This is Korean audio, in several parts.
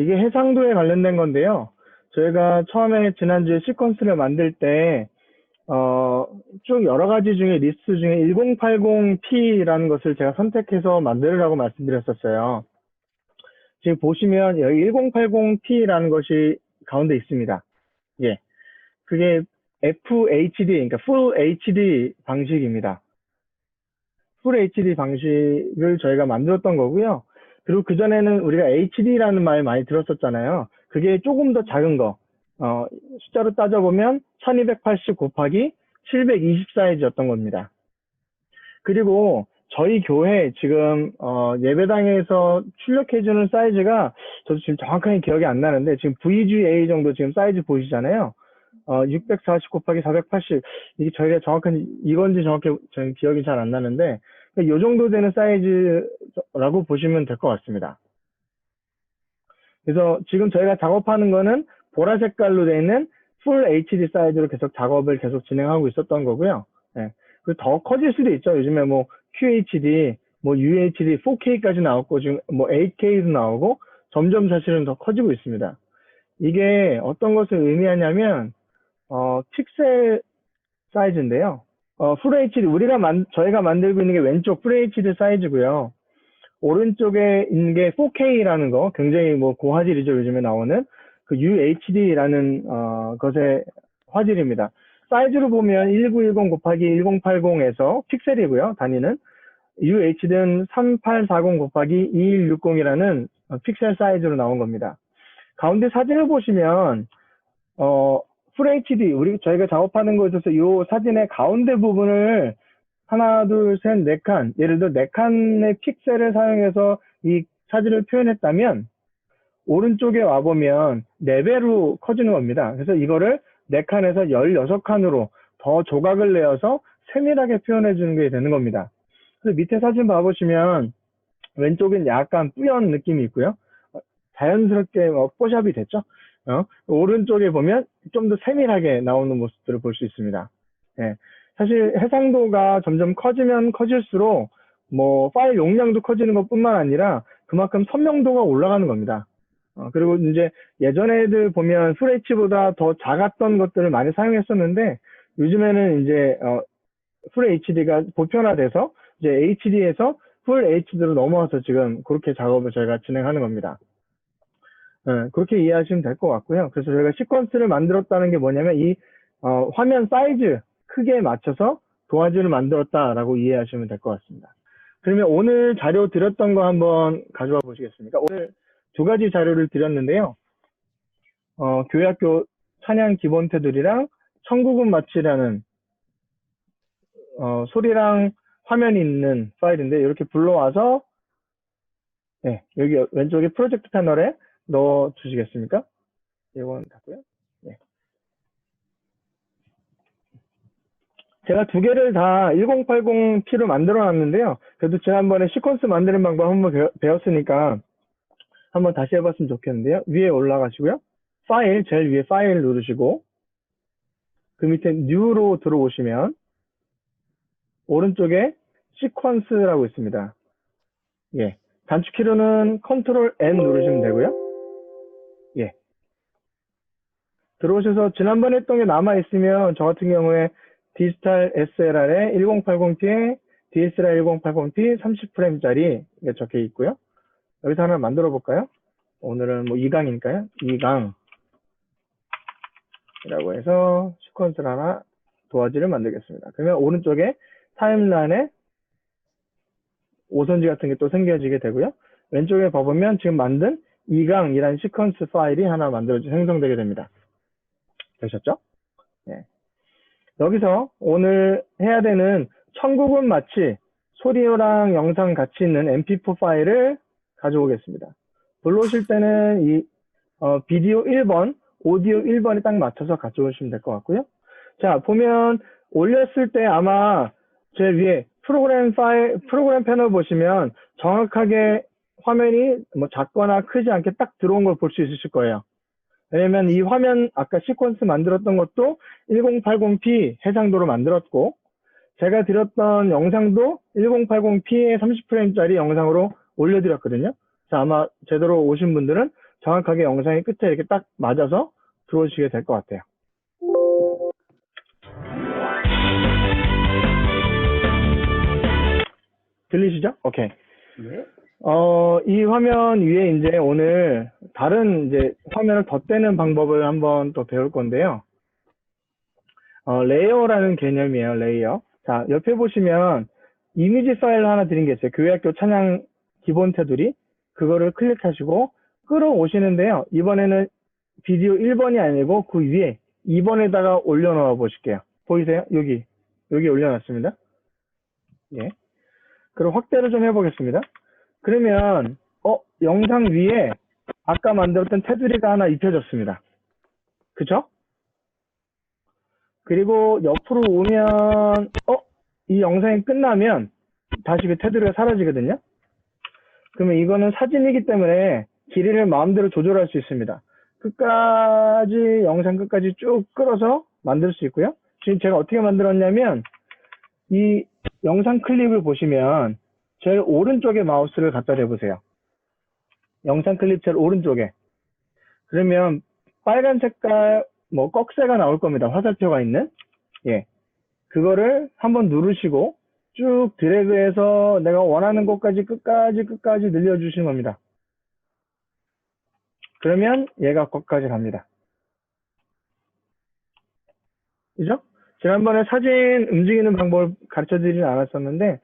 이게 해상도에 관련된 건데요. 저희가 처음에 지난주에 시퀀스를 만들 때, 쭉 여러 가지 중에 리스트 중에 1080p라는 것을 제가 선택해서 만들으라고 말씀드렸었어요. 지금 보시면 여기 1080p라는 것이 가운데 있습니다. 예. 그게 FHD, 그러니까 Full HD 방식입니다. Full HD 방식을 저희가 만들었던 거고요. 그리고 그전에는 우리가 HD라는 말 많이 들었었잖아요. 그게 조금 더 작은 거, 숫자로 따져보면 1280 곱하기 720 사이즈였던 겁니다. 그리고 저희 교회 지금 예배당에서 출력해주는 사이즈가 저도 지금 정확하게 기억이 안 나는데 지금 VGA 정도 지금 사이즈 보이시잖아요. 640 곱하기 480 이게 저희가 정확한 이건지 정확히 저는 기억이 잘 안 나는데 이 정도 되는 사이즈라고 보시면 될 것 같습니다. 그래서 지금 저희가 작업하는 거는 보라 색깔로 되어 있는 풀 HD 사이즈로 계속 작업을 계속 진행하고 있었던 거고요. 네. 그리고 더 커질 수도 있죠. 요즘에 뭐 QHD, 뭐 UHD, 4K까지 나왔고 지금 뭐 8K도 나오고 점점 사실은 더 커지고 있습니다. 이게 어떤 것을 의미하냐면 픽셀 사이즈인데요. 풀 HD 저희가 만들고 있는 게 왼쪽 풀 HD 사이즈고요. 오른쪽에 있는 게 4K라는 거, 굉장히 뭐 고화질이죠. 요즘에 나오는 그 UHD라는 것의 화질입니다. 사이즈로 보면 1910 곱하기 1080에서 픽셀이고요. 단위는 UHD는 3840 곱하기 2160이라는 픽셀 사이즈로 나온 겁니다. 가운데 사진을 보시면 풀 HD 저희가 작업하는 거에 있어서 이 사진의 가운데 부분을 하나, 둘, 셋, 네 칸, 예를 들어 네 칸의 픽셀을 사용해서 이 사진을 표현했다면 오른쪽에 와보면 4배로 커지는 겁니다. 그래서 이거를 4칸에서 16칸으로 더 조각을 내어서 세밀하게 표현해 주는 게 되는 겁니다. 그래서 밑에 사진 봐보시면 왼쪽엔 약간 뿌연 느낌이 있고요. 자연스럽게 뽀샵이 됐죠. 오른쪽에 보면 좀 더 세밀하게 나오는 모습들을 볼 수 있습니다. 예. 사실 해상도가 점점 커지면 커질수록 뭐 파일 용량도 커지는 것뿐만 아니라 그만큼 선명도가 올라가는 겁니다. 그리고 이제 예전에들 보면 FHD보다 더 작았던 것들을 많이 사용했었는데 요즘에는 이제 풀 HD가 보편화돼서 이제 HD에서 풀 HD로 넘어와서 지금 그렇게 작업을 저희가 진행하는 겁니다. 그렇게 이해하시면 될 것 같고요. 그래서 저희가 시퀀스를 만들었다는 게 뭐냐면 이 화면 사이즈 크기에 맞춰서 도화지를 만들었다라고 이해하시면 될 것 같습니다. 그러면 오늘 자료 드렸던 거 한번 가져와 보시겠습니까? 오늘 두 가지 자료를 드렸는데요. 교회학교 찬양 기본 테두리랑 천국은 마치라는 소리랑 화면이 있는 파일인데 이렇게 불러와서 네, 여기 왼쪽에 프로젝트 패널에 넣어 주시겠습니까? 이건 닫고요. 네. 제가 두 개를 다 1080p로 만들어 놨는데요. 그래도 지난번에 시퀀스 만드는 방법 한번 배웠으니까 한번 다시 해봤으면 좋겠는데요. 위에 올라가시고요. 파일, 제일 위에 파일 누르시고 그 밑에 New로 들어오시면 오른쪽에 시퀀스라고 있습니다. 예. 단축키로는 Ctrl N 누르시면 되고요. 예. 들어오셔서 지난번에 했던 게 남아있으면 저 같은 경우에 디지털 SLR에 1080p에 DSLR 1080p 30프레임짜리 적혀 있고요. 여기서 하나 만들어 볼까요? 오늘은 뭐 2강이니까요. 2강이라고 해서 시퀀스를 하나 도화지를 만들겠습니다. 그러면 오른쪽에 타임라인에 오선지 같은 게 또 생겨지게 되고요. 왼쪽에 봐보면 지금 만든 2강이라는 시퀀스 파일이 하나 생성되게 됩니다. 되셨죠? 네. 여기서 오늘 해야 되는 천국은 마치 소리랑 영상 같이 있는 mp4 파일을 가져오겠습니다. 불러오실 때는 이 비디오 1번, 오디오 1번에 딱 맞춰서 가져오시면 될 것 같고요. 자, 보면 올렸을 때 아마 제 위에 프로그램 패널 보시면 정확하게 화면이 뭐 작거나 크지 않게 딱 들어온 걸 볼 수 있으실 거예요. 왜냐면 이 화면 아까 시퀀스 만들었던 것도 1080p 해상도로 만들었고 제가 드렸던 영상도 1080p의 30프레임짜리 영상으로 올려드렸거든요. 자, 아마 제대로 오신 분들은 정확하게 영상의 끝에 이렇게 딱 맞아서 들어오시게 될 것 같아요. 들리시죠? 오케이. 네. 이 화면 위에 이제 오늘 다른 이제 화면을 덧대는 방법을 한번 또 배울 건데요. 레이어라는 개념이에요, 레이어. 자, 옆에 보시면 이미지 파일 하나 드린 게 있어요. 교회학교 찬양 기본 테두리. 그거를 클릭하시고 끌어오시는데요. 이번에는 비디오 1번이 아니고 그 위에 2번에다가 올려놓아 보실게요. 보이세요? 여기 올려놨습니다. 예. 그럼 확대를 좀 해보겠습니다. 그러면 영상 위에 아까 만들었던 테두리가 하나 입혀졌습니다. 그쵸? 그리고 옆으로 오면 이 영상이 끝나면 다시 그 테두리가 사라지거든요. 그러면 이거는 사진이기 때문에 길이를 마음대로 조절할 수 있습니다. 끝까지 영상 끝까지 쭉 끌어서 만들 수 있고요. 지금 제가 어떻게 만들었냐면 이 영상 클립을 보시면 제일 오른쪽에 마우스를 갖다 대보세요. 영상 클립 제일 오른쪽에. 그러면 빨간 색깔 꺽쇠가 나올 겁니다. 화살표가 있는. 예. 그거를 한번 누르시고 쭉 드래그해서 내가 원하는 곳까지 끝까지 늘려주시는 겁니다. 그러면 얘가 거기까지 갑니다. 그죠? 지난번에 사진 움직이는 방법을 가르쳐 드리진 않았었는데,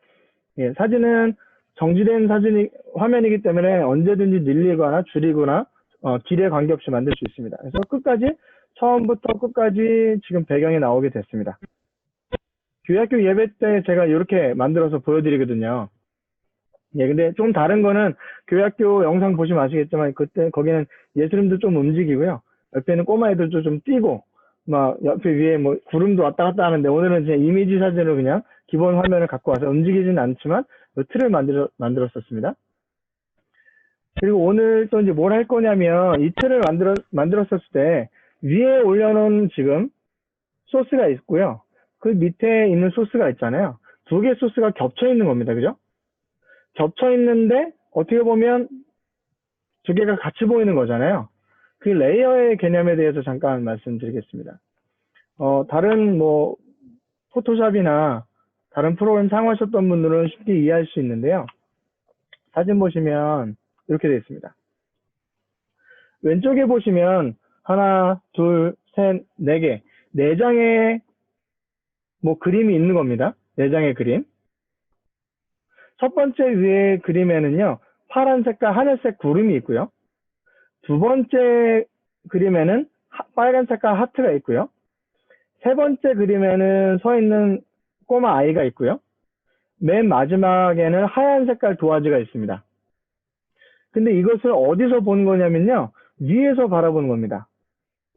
예, 사진은 정지된 화면이기 때문에 언제든지 늘리거나 줄이거나 길에 관계없이 만들 수 있습니다. 그래서 처음부터 끝까지 지금 배경이 나오게 됐습니다. 교회학교 예배 때 제가 이렇게 만들어서 보여드리거든요. 예, 근데 좀 다른 거는 교회학교 영상 보시면 아시겠지만 그때 거기는 예수님도 좀 움직이고요. 옆에는 꼬마 애들도 좀 뛰고 옆에 위에 구름도 왔다 갔다 하는데 오늘은 그냥 이미지 사진으로 그냥 기본 화면을 갖고 와서 움직이지는 않지만 틀을 만들었었습니다. 그리고 오늘 또 이제 뭘 할 거냐면 이 틀을 만들었었을 때 위에 올려놓은 지금 소스가 있고요. 그 밑에 있는 소스가 있잖아요. 두 개의 소스가 겹쳐 있는 겁니다. 그죠? 겹쳐 있는데 어떻게 보면 두 개가 같이 보이는 거잖아요. 그 레이어의 개념에 대해서 잠깐 말씀드리겠습니다. 다른 포토샵이나 다른 프로그램 사용하셨던 분들은 쉽게 이해할 수 있는데요. 사진 보시면 이렇게 되어 있습니다. 왼쪽에 보시면 하나, 둘, 셋, 네 개, 네 장의 그림이 있는 겁니다. 네 장의 그림. 첫 번째 위에 그림에는요, 파란 색깔 하늘색 구름이 있고요. 두 번째 그림에는 빨간 색깔 하트가 있고요. 세 번째 그림에는 서 있는 꼬마 아이가 있고요. 맨 마지막에는 하얀 색깔 도화지가 있습니다. 근데 이것을 어디서 보는 거냐면요, 위에서 바라보는 겁니다.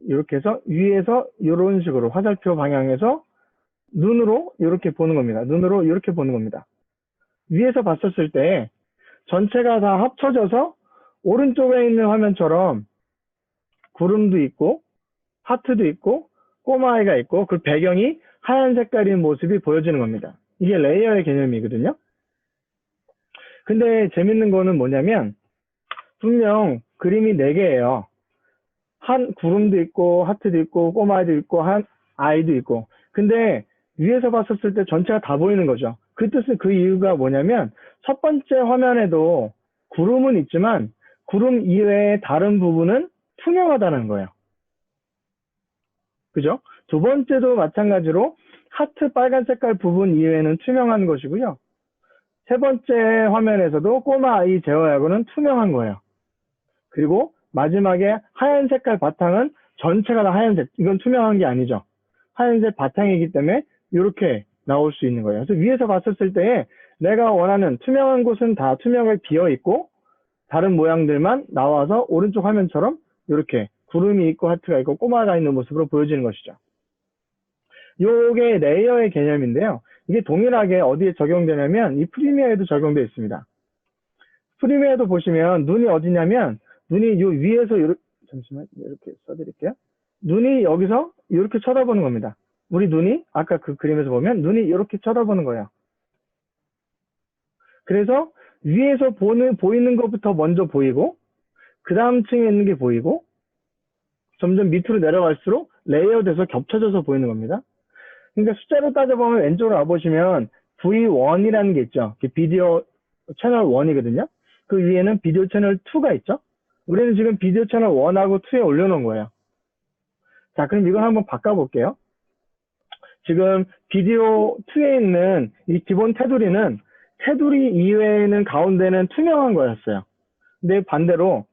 이렇게 해서 위에서 이런 식으로 화살표 방향에서 눈으로 이렇게 보는 겁니다. 눈으로 이렇게 보는 겁니다. 위에서 봤었을 때 전체가 다 합쳐져서 오른쪽에 있는 화면처럼 구름도 있고 하트도 있고 꼬마아이가 있고 그 배경이 하얀 색깔인 모습이 보여지는 겁니다. 이게 레이어의 개념이거든요. 근데 재밌는 거는 뭐냐면 분명 그림이 4개예요. 한 구름도 있고 하트도 있고 꼬마아이도 있고 한 아이도 있고. 근데 위에서 봤었을 때 전체가 다 보이는 거죠. 그 이유가 뭐냐면 첫 번째 화면에도 구름은 있지만 구름 이외의 다른 부분은 투명하다는 거예요. 그죠? 두 번째도 마찬가지로 하트 빨간 색깔 부분 이외에는 투명한 것이고요. 세 번째 화면에서도 꼬마 아이 제어하고는 투명한 거예요. 그리고 마지막에 하얀 색깔 바탕은 전체가 다 하얀색. 이건 투명한 게 아니죠. 하얀색 바탕이기 때문에 이렇게 나올 수 있는 거예요. 그래서 위에서 봤었을 때 내가 원하는 투명한 곳은 다 투명하게 비어 있고 다른 모양들만 나와서 오른쪽 화면처럼 이렇게 구름이 있고 하트가 있고 꼬마가 있는 모습으로 보여지는 것이죠. 이게 레이어의 개념인데요. 이게 동일하게 어디에 적용되냐면 이 프리미어에도 적용되어 있습니다. 프리미어도 보시면 눈이 어디냐면 눈이 이 위에서 잠시만 이렇게 써드릴게요. 눈이 여기서 이렇게 쳐다보는 겁니다. 우리 눈이 아까 그 그림에서 보면 눈이 이렇게 쳐다보는 거예요. 그래서 위에서 보이는 것부터 먼저 보이고 그 다음 층에 있는 게 보이고 점점 밑으로 내려갈수록 레이어드에서 겹쳐져서 보이는 겁니다. 그러니까 숫자로 따져보면 왼쪽으로 와보시면 V1이라는 게 있죠. 비디오 채널 1이거든요. 그 위에는 비디오 채널 2가 있죠. 우리는 지금 비디오 채널 1하고 2에 올려놓은 거예요. 자, 그럼 이걸 한번 바꿔볼게요. 지금 비디오 2에 있는 이 기본 테두리는 테두리 이외에는 가운데는 투명한 거였어요. 근데 반대로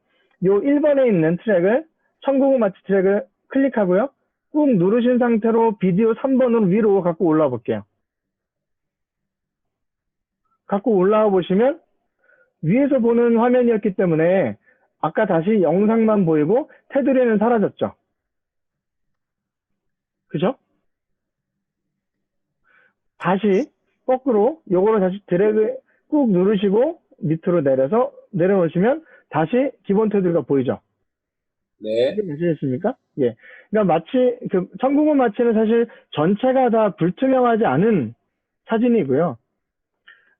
요 1번에 있는 트랙을 천국의 마치 트랙을 클릭하고요. 꾹 누르신 상태로 비디오 3번으로 위로 갖고 올라와 볼게요. 갖고 올라와 보시면 위에서 보는 화면이었기 때문에 아까 다시 영상만 보이고 테두리는 사라졌죠. 그죠? 다시 거꾸로 요거를 다시 드래그 꾹 누르시고 밑으로 내려오시면 다시 기본 테두리가 보이죠. 네. 아시겠습니까? 예. 그러니까 마치 천국의 마치는 사실 전체가 다 불투명하지 않은 사진이고요.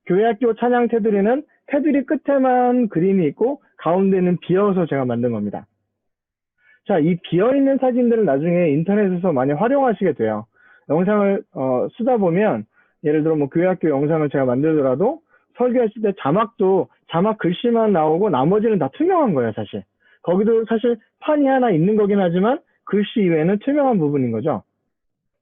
교회학교 찬양 테두리는 테두리 끝에만 그림이 있고 가운데는 비어서 제가 만든 겁니다. 자, 이 비어있는 사진들을 나중에 인터넷에서 많이 활용하시게 돼요. 영상을 쓰다 보면 예를 들어 뭐 교회학교 영상을 제가 만들더라도 설교했을 때 자막도 자막 글씨만 나오고 나머지는 다 투명한 거예요, 사실. 거기도 사실 판이 하나 있는 거긴 하지만 글씨 이외에는 투명한 부분인 거죠.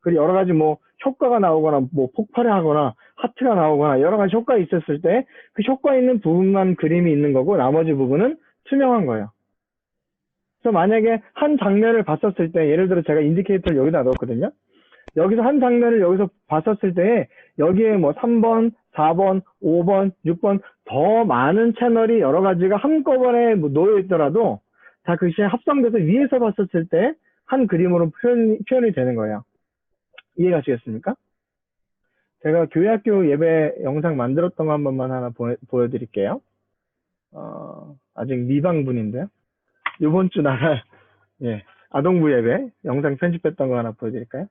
그리고 여러 가지 뭐 효과가 나오거나 뭐 폭발을 하거나 하트가 나오거나 여러 가지 효과가 있었을 때 그 효과 있는 부분만 그림이 있는 거고 나머지 부분은 투명한 거예요. 그래서 만약에 한 장면을 봤었을 때 예를 들어 제가 인디케이터를 여기다 넣었거든요. 여기서 한 장면을 여기서 봤었을 때 여기에 뭐 3번, 4번, 5번, 6번 더 많은 채널이 여러 가지가 한꺼번에 뭐 놓여 있더라도 다 그 시에 합성돼서 위에서 봤었을 때 한 그림으로 표현이 되는 거예요. 이해가시겠습니까? 제가 교회학교 예배 영상 만들었던 거 한 번만 하나 보여드릴게요. 아직 미방분인데요. 이번 주 나갈 예, 아동부 예배 영상 편집했던 거 하나 보여드릴까요?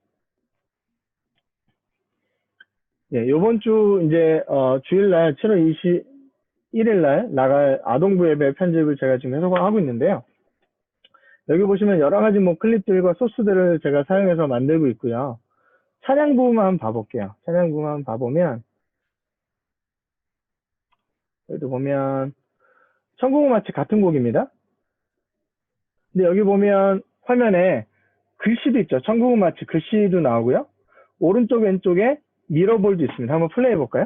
예, 요번 주 이제 주일날 7월 21일날 나갈 아동부 예배 편집을 제가 지금 해석을 하고 있는데요. 여기 보시면 여러 가지 뭐 클립들과 소스들을 제가 사용해서 만들고 있고요. 찬양 부분만 봐볼게요. 찬양 부분만 봐보면 여기도 보면 천국의 마치 같은 곡입니다. 근데 여기 보면 화면에 글씨도 있죠. 천국의 마치 글씨도 나오고요. 오른쪽 왼쪽에 미러볼도 있습니다. 한번 플레이 해볼까요?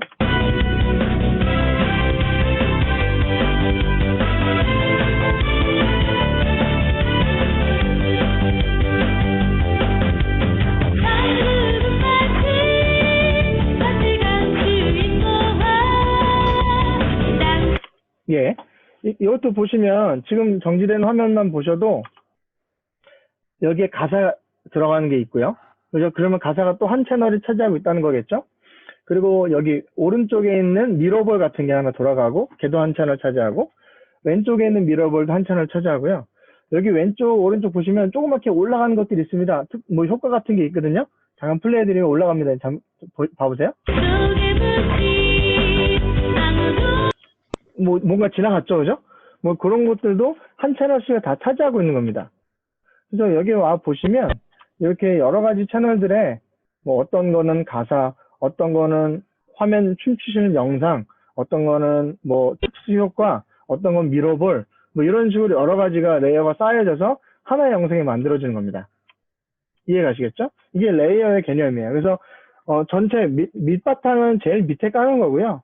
예, 이것도 보시면 지금 정지된 화면만 보셔도 여기에 가사 들어가는 게 있고요. 그죠? 그러면 가사가 또 한 채널을 차지하고 있다는 거겠죠? 그리고 여기 오른쪽에 있는 미러볼 같은 게 하나 돌아가고 걔도 한 채널 차지하고 왼쪽에 있는 미러볼도 한 채널 차지하고요. 여기 왼쪽 오른쪽 보시면 조그맣게 올라가는 것들이 있습니다. 뭐 효과 같은 게 있거든요. 잠깐 플레이해드리면 올라갑니다. 봐보세요. 뭐 뭔가 지나갔죠, 그죠? 뭐 그런 것들도 한 채널씩을 다 차지하고 있는 겁니다. 그래서 여기 와 보시면 이렇게 여러 가지 채널들에 뭐 어떤 거는 가사, 어떤 거는 화면 춤추시는 영상, 어떤 거는 뭐 특수 효과, 어떤 건 미러볼, 뭐 이런 식으로 여러 가지가 레이어가 쌓여져서 하나의 영상이 만들어지는 겁니다. 이해가시겠죠? 이게 레이어의 개념이에요. 그래서 전체 밑바탕은 제일 밑에 까는 거고요.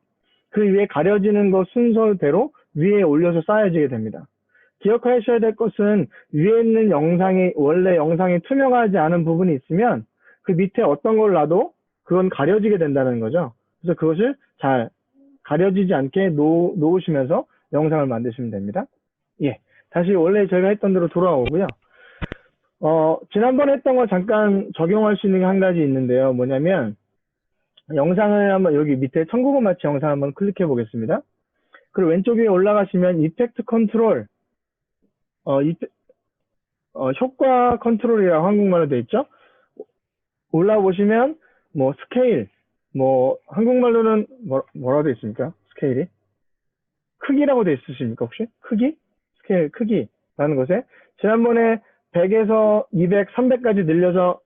그 위에 가려지는 것 순서대로 위에 올려서 쌓여지게 됩니다. 기억하셔야 될 것은 위에 있는 영상이 원래 영상이 투명하지 않은 부분이 있으면 그 밑에 어떤 걸 놔도 그건 가려지게 된다는 거죠. 그래서 그것을 잘 가려지지 않게 놓으시면서 영상을 만드시면 됩니다. 예, 다시 원래 저희가 했던 대로 돌아오고요. 지난번에 했던 거 잠깐 적용할 수 있는 게 한 가지 있는데요. 뭐냐면 영상을 한번 여기 밑에 천국의 마치 영상 한번 클릭해 보겠습니다. 그리고 왼쪽 위에 올라가시면 이펙트 컨트롤 효과 컨트롤이라고 한국말로 되어 있죠. 올라보시면 뭐 스케일, 뭐 한국말로는 뭐라고 되어 있습니까? 스케일이 크기라고 되어 있으십니까 혹시? 크기? 스케일 크기 라는 것에 지난번에 100에서 200, 300까지 늘려서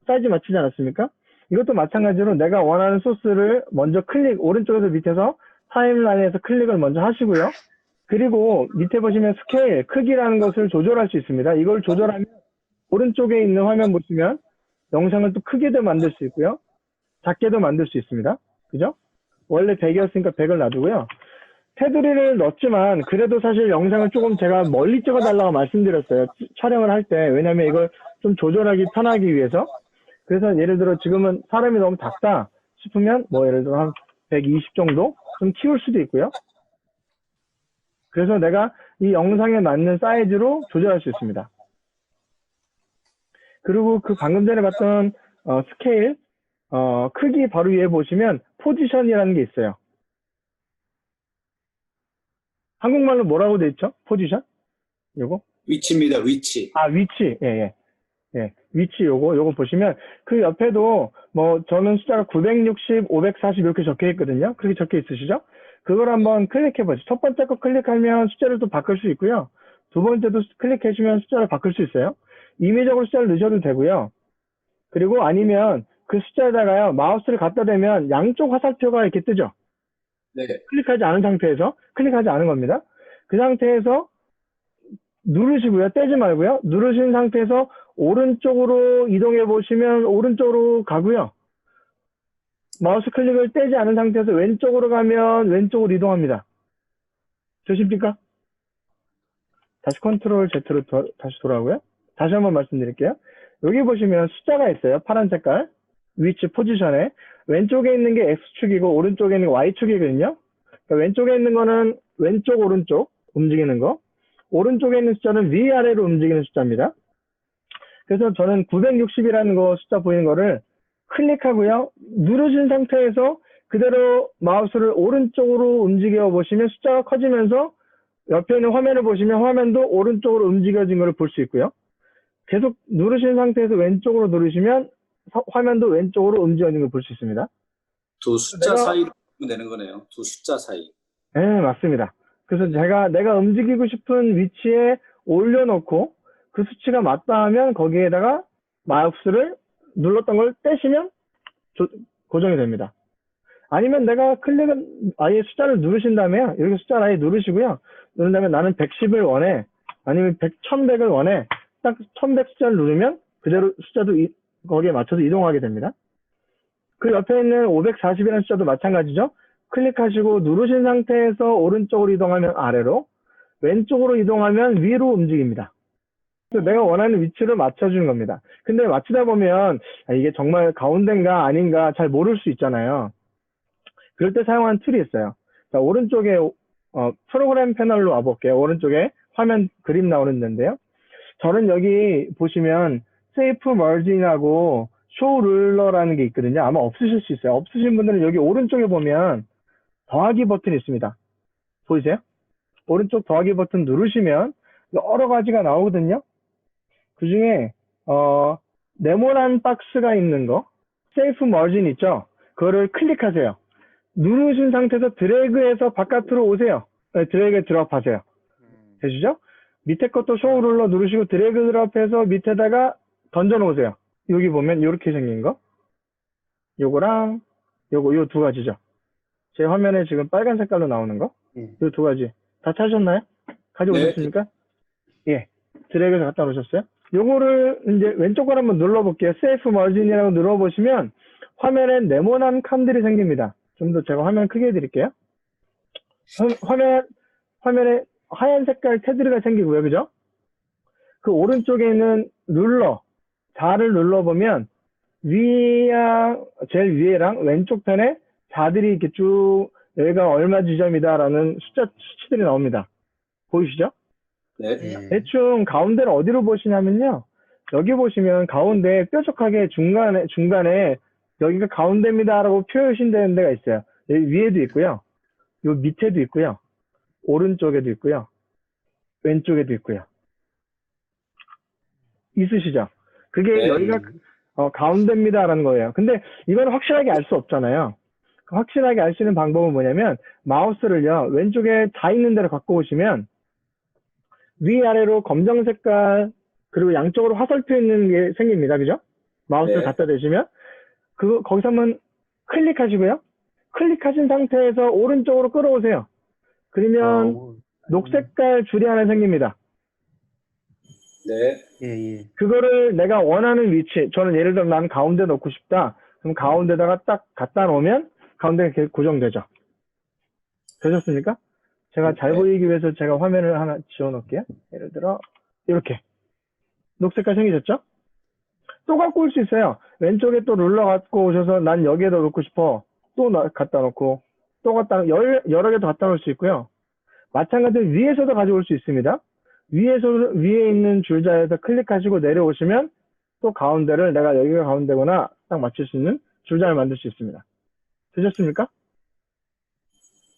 사이즈 맞추지 않았습니까? 이것도 마찬가지로 내가 원하는 소스를 먼저 오른쪽에서 밑에서 타임라인에서 클릭을 먼저 하시고요. 그리고 밑에 보시면 스케일, 크기라는 것을 조절할 수 있습니다. 이걸 조절하면 오른쪽에 있는 화면 보시면 영상을 또 크게도 만들 수 있고요. 작게도 만들 수 있습니다. 그죠? 원래 100이었으니까 100을 놔두고요. 테두리를 넣었지만 그래도 사실 영상을 조금 제가 멀리 찍어달라고 말씀드렸어요. 촬영을 할 때. 왜냐면 이걸 좀 조절하기 편하기 위해서. 그래서 예를 들어 지금은 사람이 너무 작다 싶으면 뭐 예를 들어 한 120 정도 좀 키울 수도 있고요. 그래서 내가 이 영상에 맞는 사이즈로 조절할 수 있습니다. 그리고 그 방금 전에 봤던 스케일 크기 바로 위에 보시면 포지션이라는 게 있어요. 한국말로 뭐라고 돼 있죠? 포지션? 요거? 위치입니다. 위치. 아, 위치. 예. 위치 요거 보시면 그 옆에도 뭐 저는 숫자가 960, 540 이렇게 적혀 있거든요. 그렇게 적혀 있으시죠? 그걸 한번 클릭해 보시죠. 첫 번째 거 클릭하면 숫자를 또 바꿀 수 있고요. 두 번째도 클릭해 주면 숫자를 바꿀 수 있어요. 임의적으로 숫자를 넣으셔도 되고요. 그리고 아니면 그 숫자에다가요. 마우스를 갖다 대면 양쪽 화살표가 이렇게 뜨죠. 네. 클릭하지 않은 상태에서 클릭하지 않은 겁니다. 그 상태에서 누르시고요. 떼지 말고요. 누르신 상태에서 오른쪽으로 이동해 보시면 오른쪽으로 가고요. 마우스 클릭을 떼지 않은 상태에서 왼쪽으로 가면 왼쪽으로 이동합니다. 되십니까? 다시 컨트롤 Z로 다시 돌아오고요. 다시 한번 말씀드릴게요. 여기 보시면 숫자가 있어요. 파란 색깔. 위치 포지션에. 왼쪽에 있는 게 X축이고 오른쪽에 있는 게 Y축이거든요. 그러니까 왼쪽에 있는 거는 왼쪽 오른쪽 움직이는 거. 오른쪽에 있는 숫자는 위아래로 움직이는 숫자입니다. 그래서 저는 960이라는 거 숫자 보이는 거를 클릭하고요. 누르신 상태에서 그대로 마우스를 오른쪽으로 움직여 보시면 숫자가 커지면서 옆에 있는 화면을 보시면 화면도 오른쪽으로 움직여진 것을 볼 수 있고요. 계속 누르신 상태에서 왼쪽으로 누르시면 화면도 왼쪽으로 움직여진 걸 볼 수 있습니다. 두 숫자 사이로 보면 되는 거네요. 두 숫자 사이. 네, 맞습니다. 그래서 내가 움직이고 싶은 위치에 올려놓고 그 수치가 맞다 하면 거기에다가 마우스를 눌렀던 걸 떼시면 고정이 됩니다. 아니면 내가 클릭은 아예 숫자를 누르신 다음에 이렇게 숫자를 아예 누르시고요. 누른 다음에 나는 110을 원해. 아니면 1100을 원해. 딱 1100 숫자를 누르면 그대로 숫자도 거기에 맞춰서 이동하게 됩니다. 그 옆에 있는 540이라는 숫자도 마찬가지죠. 클릭하시고 누르신 상태에서 오른쪽으로 이동하면 아래로, 왼쪽으로 이동하면 위로 움직입니다. 그래서 내가 원하는 위치를 맞춰주는 겁니다. 근데 맞추다 보면 이게 정말 가운데인가 아닌가 잘 모를 수 있잖아요. 그럴 때 사용하는 툴이 있어요. 자, 오른쪽에 프로그램 패널로 와볼게요. 오른쪽에 화면 그림 나오는 데인데요. 저는 여기 보시면 세이프 머진하고 쇼 룰러라는 게 있거든요. 아마 없으실 수 있어요. 없으신 분들은 여기 오른쪽에 보면 더하기 버튼이 있습니다. 보이세요? 오른쪽 더하기 버튼 누르시면 여러 가지가 나오거든요. 그 중에 네모난 박스가 있는 거, 세이프 머진 있죠? 그거를 클릭하세요. 누르신 상태에서 드래그해서 바깥으로 오세요. 네, 드래그 드롭하세요. 되시죠? 밑에 것도 쇼 룰러 누르시고 드래그 드롭해서 밑에다가 던져 놓으세요. 여기 보면 이렇게 생긴 거, 요거랑 요 두 가지죠. 제 화면에 지금 빨간 색깔로 나오는 거, 요 두 가지 다 찾으셨나요? 가져오셨습니까? 네. 예, 드래그해서 갖다 놓으셨어요? 요거를 이제 왼쪽 걸 한번 눌러볼게요. 세이프 머진이라고 눌러보시면 화면에 네모난 칸들이 생깁니다. 좀 더 제가 화면 크게 해드릴게요. 화면에 하얀 색깔 테두리가 생기고요. 그죠? 그 오른쪽에 있는 룰러, 자를 눌러보면 제일 위에랑 왼쪽 편에 자들이 이렇게 쭉 여기가 얼마 지점이다라는 수치들이 나옵니다. 보이시죠? 네. 대충 가운데를 어디로 보시냐면요. 여기 보시면 가운데 뾰족하게 중간에 여기가 가운데입니다라고 표시되는 데가 있어요. 여기 위에도 있고요. 요 밑에도 있고요. 오른쪽에도 있고요. 왼쪽에도 있고요. 있으시죠? 그게 네. 여기가 가운데입니다라는 거예요. 근데 이건 확실하게 알 수 없잖아요. 확실하게 알 수 있는 방법은 뭐냐면 마우스를요. 왼쪽에 자 있는 데로 갖고 오시면 위아래로 검정 색깔, 그리고 양쪽으로 화살표 있는 게 생깁니다. 그죠? 마우스를 네. 갖다 대시면. 거기서 한번 클릭하시고요. 클릭하신 상태에서 오른쪽으로 끌어오세요. 그러면 녹색깔 줄이 하나 생깁니다. 네. 예. 그거를 내가 원하는 위치, 저는 예를 들면 난 가운데 놓고 싶다. 그럼 가운데다가 딱 갖다 놓으면 가운데가 이렇게 고정되죠. 되셨습니까? 제가 잘 네. 보이기 위해서 제가 화면을 하나 지워 놓을게요. 예를 들어 이렇게 녹색깔 생기셨죠? 또 갖고 올 수 있어요. 왼쪽에 또 룰러 갖고 오셔서 난 여기에다 놓고 싶어. 또 갖다 놓고 또 여러 개도 갖다 놓을 수 있고요. 마찬가지로 위에서도 가져올 수 있습니다. 위에 있는 줄자에서 클릭하시고 내려오시면 또 가운데를 내가 여기가 가운데구나 딱 맞출 수 있는 줄자를 만들 수 있습니다. 되셨습니까?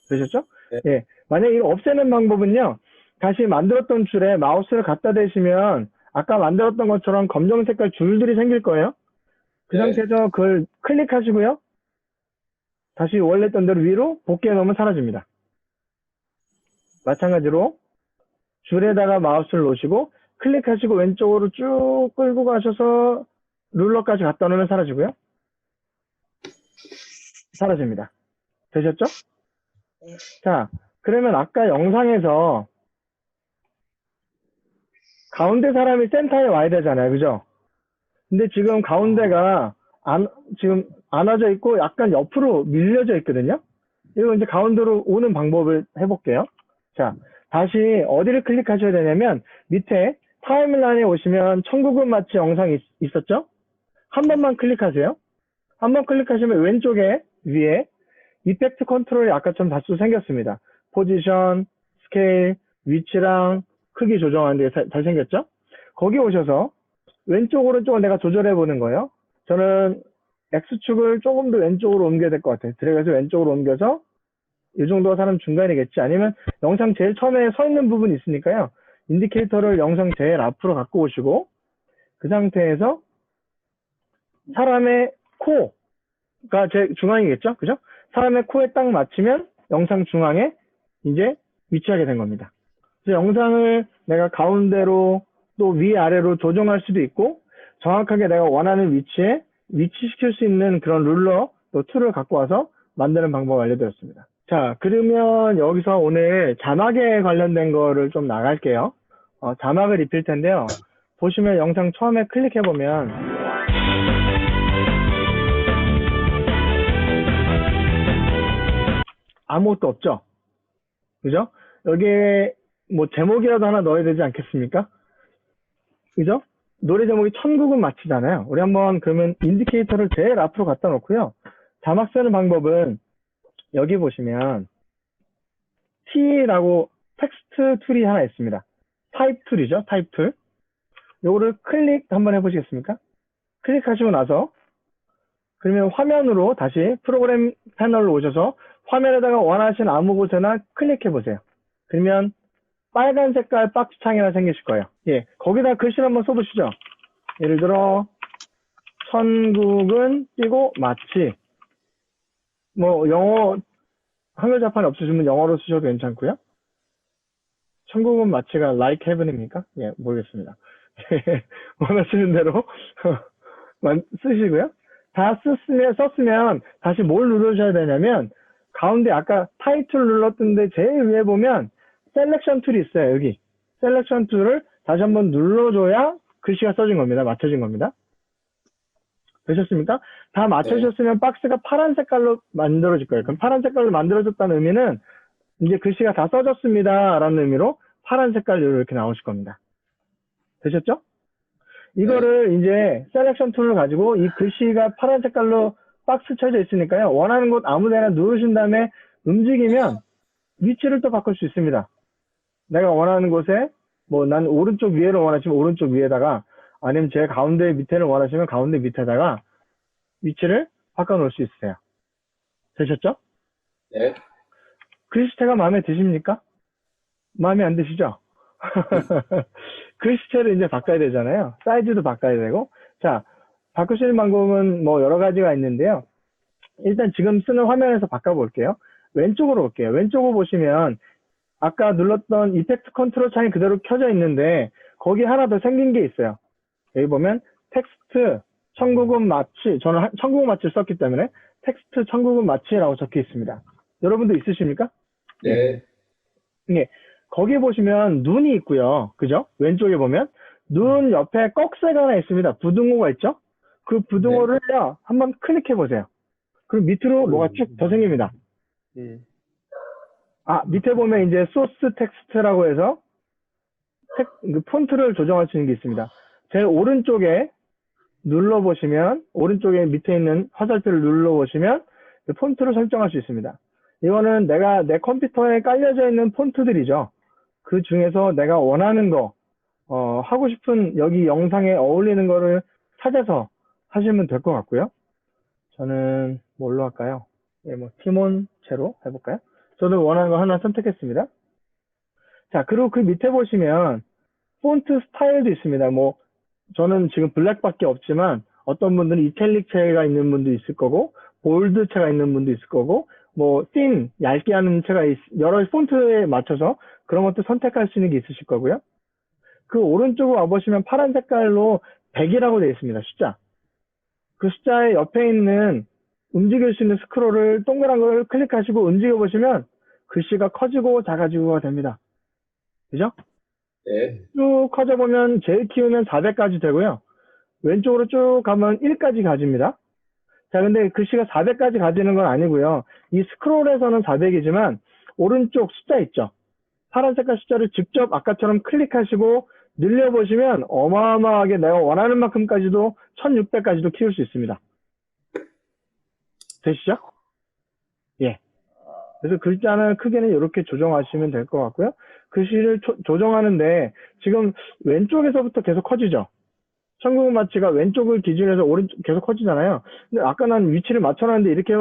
되셨죠? 네. 예. 만약에 이거 없애는 방법은요. 다시 만들었던 줄에 마우스를 갖다 대시면 아까 만들었던 것처럼 검정 색깔 줄들이 생길 거예요. 그 네. 상태에서 그걸 클릭하시고요. 다시 원래 있던 대로 위로 복귀해 놓으면 사라집니다. 마찬가지로 줄에다가 마우스를 놓으시고 클릭하시고 왼쪽으로 쭉 끌고 가셔서 룰러까지 갖다 놓으면 사라지고요. 사라집니다. 되셨죠? 자, 그러면 아까 영상에서 가운데 사람이 센터에 와야 되잖아요. 그죠? 근데 지금 가운데가 지금 안 와져 있고 약간 옆으로 밀려져 있거든요. 이거 이제 가운데로 오는 방법을 해볼게요. 자, 다시 어디를 클릭하셔야 되냐면 밑에 타임라인에 오시면 천국은 마치 영상이 있었죠? 한 번만 클릭하세요. 한 번 클릭하시면 왼쪽에 위에 이펙트 컨트롤이 아까처럼 다수 생겼습니다. 포지션, 스케일, 위치랑 크기 조정하는 게 잘 생겼죠? 거기 오셔서 왼쪽 오른쪽을 내가 조절해 보는 거예요. 저는 X축을 조금 더 왼쪽으로 옮겨야 될 것 같아요. 드래그해서 왼쪽으로 옮겨서 이 정도가 사람 중간이겠지. 아니면 영상 제일 처음에 서 있는 부분이 있으니까요. 인디케이터를 영상 제일 앞으로 갖고 오시고 그 상태에서 사람의 코가 제일 중앙이겠죠? 그죠? 사람의 코에 딱 맞추면 영상 중앙에 이제 위치하게 된 겁니다. 그래서 영상을 내가 가운데로 또 위아래로 조정할 수도 있고 정확하게 내가 원하는 위치에 위치시킬 수 있는 그런 룰러 또 툴을 갖고 와서 만드는 방법을 알려드렸습니다. 자, 그러면 여기서 오늘 자막에 관련된 거를 좀 나갈게요. 자막을 입힐 텐데요. 보시면 영상 처음에 클릭해보면 아무것도 없죠? 그죠? 여기에 뭐 제목이라도 하나 넣어야 되지 않겠습니까? 그죠? 노래 제목이 천국은 마치잖아요. 우리 한번 그러면 인디케이터를 제일 앞으로 갖다 놓고요. 자막 쓰는 방법은 여기 보시면 T라고 텍스트 툴이 하나 있습니다. 타입 툴이죠. 타입 툴. 요거를 클릭 한번 해보시겠습니까? 클릭하시고 나서 그러면 화면으로 다시 프로그램 패널로 오셔서 화면에다가 원하시는 아무 곳에나 클릭해 보세요. 그러면 빨간 색깔 박스 창이 하나 생기실 거예요. 예, 거기다 글씨를 한번 써보시죠. 예를 들어 천국은 띄고 마치 뭐 영어 한글 자판이 없으시면 영어로 쓰셔도 괜찮고요. 천국은 마치가 like heaven입니까? 예, 모르겠습니다. 원하시는 대로 쓰시고요. 다 썼으면 다시 뭘 누르셔야 되냐면 가운데 아까 타이틀 눌렀던데 제일 위에 보면 셀렉션 툴이 있어요. 여기 셀렉션 툴을 다시 한번 눌러줘야 글씨가 써진 겁니다. 맞춰진 겁니다. 되셨습니까? 다 맞춰주셨으면 박스가 파란 색깔로 만들어질 거예요. 그럼 파란 색깔로 만들어졌다는 의미는 이제 글씨가 다 써졌습니다 라는 의미로 파란 색깔로 이렇게 나오실 겁니다. 되셨죠? 이거를 이제 셀렉션 툴을 가지고 이 글씨가 파란 색깔로 박스 쳐져 있으니까요. 원하는 곳 아무 데나 누르신 다음에 움직이면 위치를 또 바꿀 수 있습니다. 내가 원하는 곳에 뭐 난 오른쪽 위에를 원하시면 오른쪽 위에다가 아니면 제 가운데 밑에를 원하시면 가운데 밑에다가 위치를 바꿔 놓을 수 있어요. 되셨죠? 네. 글씨체가 마음에 드십니까? 마음에 안 드시죠? 글씨체를 이제 바꿔야 되잖아요. 사이즈도 바꿔야 되고. 자, 바꾸시는 방법은 뭐 여러 가지가 있는데요. 일단 지금 쓰는 화면에서 바꿔볼게요. 왼쪽으로 올게요. 왼쪽으로 보시면 아까 눌렀던 이펙트 컨트롤 창이 그대로 켜져 있는데 거기 하나 더 생긴 게 있어요. 여기 보면 텍스트 청구금 마치, 저는 청구금 마치를 썼기 때문에 텍스트 청구금 마치라고 적혀 있습니다. 여러분도 있으십니까? 네. 예. 거기 보시면 눈이 있고요. 그죠? 왼쪽에 보면 눈 옆에 꺽쇠가 하나 있습니다. 부등호가 있죠? 그 부등호를요, 한번 클릭해 보세요. 그럼 밑으로 뭐가 쭉 더 생깁니다. 예. 밑에 보면 이제 소스 텍스트라고 해서 그 폰트를 조정할 수 있는 게 있습니다. 제일 오른쪽에 눌러보시면, 오른쪽에 밑에 있는 화살표를 눌러보시면 폰트를 설정할 수 있습니다. 이거는 내가 내 컴퓨터에 깔려져 있는 폰트들이죠. 그 중에서 내가 원하는 거, 하고 싶은 여기 영상에 어울리는 거를 찾아서 하시면 될 것 같고요. 저는 뭘로 할까요? 예, 뭐 티몬체로 해볼까요? 저도 원하는 거 하나 선택했습니다. 자, 그리고 그 밑에 보시면 폰트 스타일도 있습니다. 뭐 저는 지금 블랙밖에 없지만 어떤 분들은 이탈릭체가 있는 분도 있을 거고 볼드체가 있는 분도 있을 거고 뭐 씬, 얇게 하는 체가 여러 폰트에 맞춰서 그런 것도 선택할 수 있는 게 있으실 거고요. 그 오른쪽으로 와보시면 파란 색깔로 100이라고 되어 있습니다. 숫자. 그 숫자의 옆에 있는 움직일 수 있는 스크롤을 동그란 걸 클릭하시고 움직여 보시면 글씨가 커지고 작아지고가 됩니다. 그죠? 네. 쭉 커져 보면 제일 키우면 400까지 되고요. 왼쪽으로 쭉 가면 1까지 가집니다. 자, 근데 글씨가 400까지 가지는 건 아니고요. 이 스크롤에서는 400이지만 오른쪽 숫자 있죠? 파란 색깔 숫자를 직접 아까처럼 클릭하시고 늘려보시면 어마어마하게 내가 원하는 만큼까지도 1600까지도 키울 수 있습니다. 되시죠? 예. 그래서 글자는 크기는 이렇게 조정하시면 될 것 같고요. 글씨를 조정하는데 지금 왼쪽에서부터 계속 커지죠? 청구금 마취가 왼쪽을 기준으로 해서 오른쪽 계속 커지잖아요. 근데 아까 난 위치를 맞춰놨는데 이렇게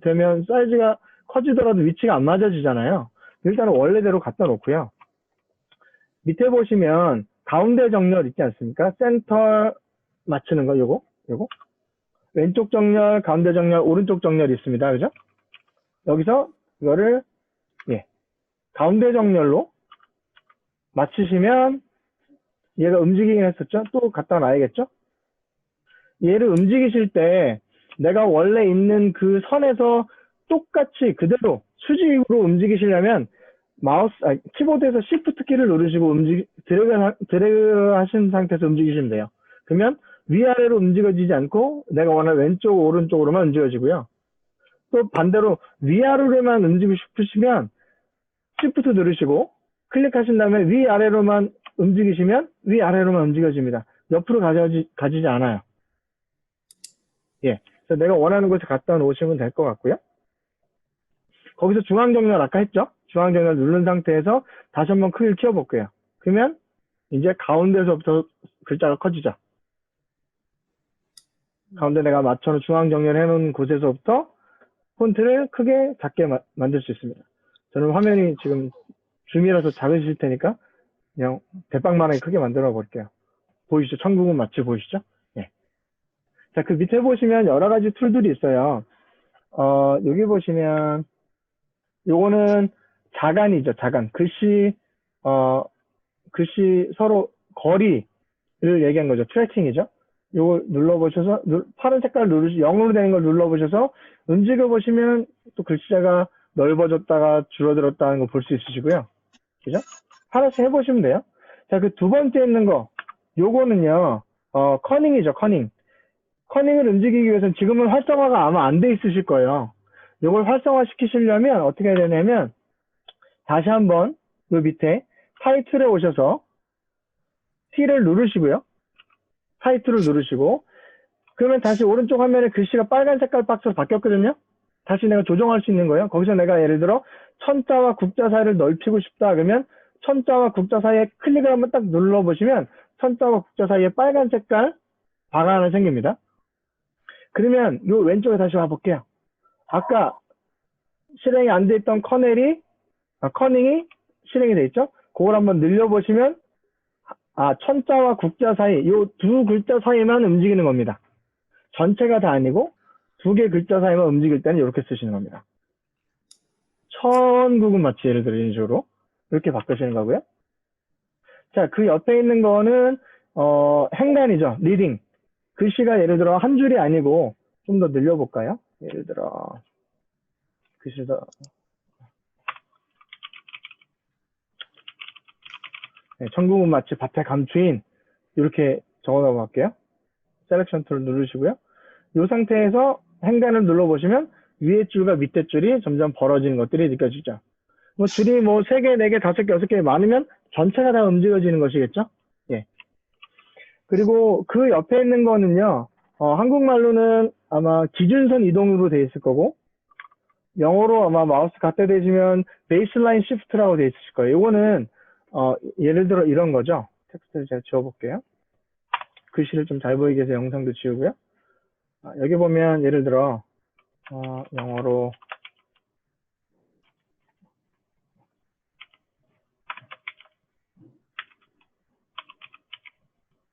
되면 사이즈가 커지더라도 위치가 안 맞아지잖아요. 일단은 원래대로 갖다 놓고요. 밑에 보시면 가운데 정렬 있지 않습니까? 센터 맞추는 거 요거 왼쪽 정렬, 가운데 정렬, 오른쪽 정렬이 있습니다. 그죠? 여기서 이거를 가운데 정렬로 맞추시면 얘가 움직이긴 했었죠? 또 갖다 놔야겠죠? 얘를 움직이실 때 내가 원래 있는 그 선에서 똑같이 그대로 수직으로 움직이시려면 키보드에서 Shift 키를 누르시고 드래그 하신 상태에서 움직이시면 돼요. 그러면 위아래로 움직여지지 않고 내가 원하는 왼쪽, 오른쪽으로만 움직여지고요. 또 반대로 위아래로만 움직이고 싶으시면 Shift 누르시고 클릭하신 다음에 위아래로만 움직이시면 위아래로만 움직여집니다. 옆으로 가지지 않아요. 예. 그래서 내가 원하는 곳에 갖다 놓으시면 될 것 같고요. 거기서 중앙정렬 아까 했죠? 중앙정렬 누른 상태에서 다시 한번 크기를 키워볼게요. 그러면 이제 가운데서부터 글자가 커지죠. 가운데 내가 맞춰놓은 중앙정렬 해놓은 곳에서부터 폰트를 크게 작게 만들 수 있습니다. 저는 화면이 지금 줌이라서 작으실 테니까 그냥 대빵만하게 크게 만들어 볼게요. 보이시죠? 청구금 마취 보이시죠? 예. 자, 그 밑에 보시면 여러 가지 툴들이 있어요. 여기 보시면 요거는 자간이죠. 자간. 글씨 서로 거리를 얘기한 거죠. 트래킹이죠. 요걸 눌러보셔서 파란 색깔 0으로 되는 걸 눌러보셔서 움직여 보시면 또 글자가 넓어졌다가 줄어들었다는 거 볼 수 있으시고요. 그죠? 하나씩 해보시면 돼요. 자, 그 두 번째 있는 거, 요거는요, 커닝이죠, 커닝. 커닝을 움직이기 위해서는 지금은 활성화가 아마 안 돼 있으실 거예요. 요걸 활성화 시키시려면 어떻게 해야 되냐면, 다시 한번, 요 밑에 타이틀에 오셔서, T를 누르시고요. 타이틀을 누르시고, 그러면 다시 오른쪽 화면에 글씨가 빨간 색깔 박스로 바뀌었거든요? 다시 내가 조정할 수 있는 거예요. 거기서 내가 예를 들어, 천자와 국자 사이를 넓히고 싶다. 그러면 천자와 국자 사이에 클릭을 한번 딱 눌러보시면 천자와 국자 사이에 빨간 색깔 바가 하나 생깁니다. 그러면 요 왼쪽에 다시 와볼게요. 아까 실행이 안 돼 있던 커닝이 실행이 돼 있죠? 그걸 한번 늘려보시면 천자와 국자 사이, 요 두 글자 사이만 움직이는 겁니다. 전체가 다 아니고 두 개 글자 사이만 움직일 때는 이렇게 쓰시는 겁니다. 천구금 마취 예를 들어 이런 식으로 이렇게 바꾸시는 거고요. 자, 그 옆에 있는 거는 행간이죠. 리딩. 글씨가 예를 들어 한 줄이 아니고 좀 더 늘려볼까요? 예를 들어 글씨도 네, 천국은 마치 밭의 감추인 이렇게 적어놓고 갈게요. 셀렉션 툴 누르시고요. 이 상태에서 행간을 눌러보시면 위에 줄과 밑에 줄이 점점 벌어지는 것들이 느껴지죠. 뭐 줄이 뭐 3개, 4개, 5개, 6개 많으면 전체가 다 움직여지는 것이겠죠. 예. 그리고 그 옆에 있는 거는요, 한국말로는 아마 기준선 이동으로 돼 있을 거고, 영어로 아마 마우스 갖다 대시면 베이스라인 시프트라고 돼 있을 거예요. 이거는 예를 들어 이런 거죠. 텍스트를 제가 지워볼게요. 글씨를 좀 잘 보이게 해서 영상도 지우고요. 여기 보면 예를 들어 영어로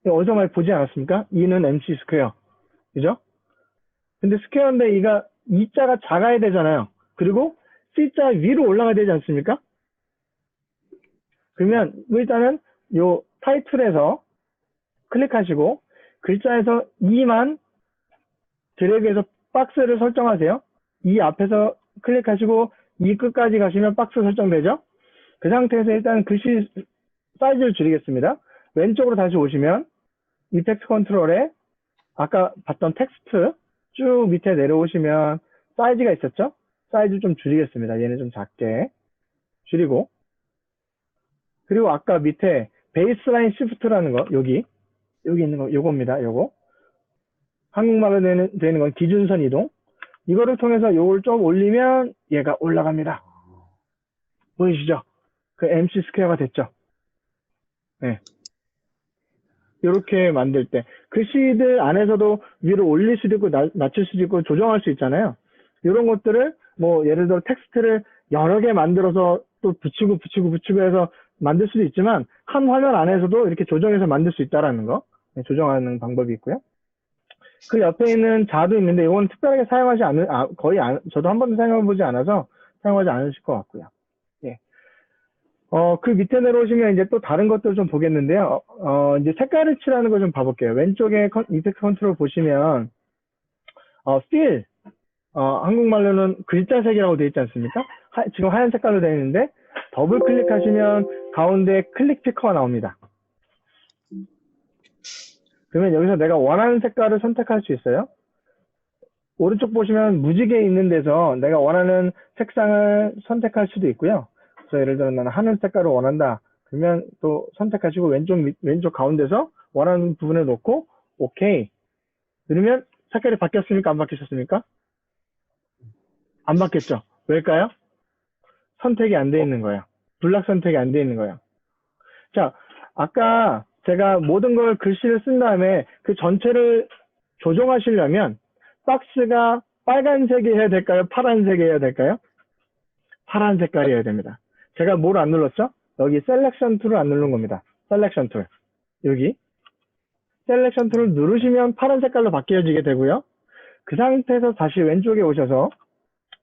어디서 많이 보지 않았습니까? E는 MC 스퀘어. 그죠? 근데 스퀘어인데 이가 E자가 작아야 되잖아요. 그리고 C자 위로 올라가야 되지 않습니까? 그러면 일단은 요 타이틀에서 클릭하시고 글자에서 E만 드래그해서 박스를 설정하세요. E 앞에서 클릭하시고 E 끝까지 가시면 박스 설정되죠? 그 상태에서 일단 글씨 사이즈를 줄이겠습니다. 왼쪽으로 다시 오시면 이펙트 컨트롤에 아까 봤던 텍스트 쭉 밑에 내려오시면 사이즈가 있었죠? 사이즈 좀 줄이겠습니다. 얘는 좀 작게 줄이고, 그리고 아까 밑에 베이스라인 시프트라는 거 여기 있는 거 요겁니다. 요거 한국말로 되는 건 기준선 이동. 이거를 통해서 요걸 좀 올리면 얘가 올라갑니다. 보이시죠? 그 MC 스퀘어가 됐죠? 네. 이렇게 만들 때 글씨들 안에서도 위로 올릴 수도 있고 낮출 수도 있고 조정할 수 있잖아요. 이런 것들을 뭐 예를 들어 텍스트를 여러 개 만들어서 또 붙이고 해서 만들 수도 있지만 한 화면 안에서도 이렇게 조정해서 만들 수 있다라는 거, 조정하는 방법이 있고요. 그 옆에 있는 자도 있는데 이건 특별하게 사용하지 않는, 저도 한 번도 사용해보지 않아서 사용하지 않으실 것 같고요. 예. 그 밑에 내려오시면 이제 또 다른 것들 좀 보겠는데요. 이제 색깔을 칠하는 거 좀 봐볼게요. 왼쪽에 이펙트 컨트롤 보시면, fill, 한국말로는 글자색이라고 되어 있지 않습니까? 지금 하얀 색깔로 되어 있는데, 더블 클릭하시면 가운데 클릭 피커가 나옵니다. 그러면 여기서 내가 원하는 색깔을 선택할 수 있어요. 오른쪽 보시면 무지개 있는 데서 내가 원하는 색상을 선택할 수도 있고요. 그래서 예를 들어 나는 하늘 색깔을 원한다. 그러면 또 선택하시고 왼쪽 가운데서 원하는 부분을 놓고 오케이. 누르면 색깔이 바뀌었습니까? 안 바뀌었습니까? 안 바뀌었죠. 왜일까요? 선택이 안 돼 있는 거예요. 블락 선택이 안 돼 있는 거예요. 자, 아까 제가 모든 걸 글씨를 쓴 다음에 그 전체를 조정하시려면 박스가 빨간색이어야 될까요? 파란색이어야 될까요? 파란 색깔이어야 됩니다. 제가 뭘 안 눌렀죠? 여기 셀렉션 툴을 안 누른 겁니다. 셀렉션 툴. 여기 셀렉션 툴을 누르시면 파란 색깔로 바뀌어지게 되고요. 그 상태에서 다시 왼쪽에 오셔서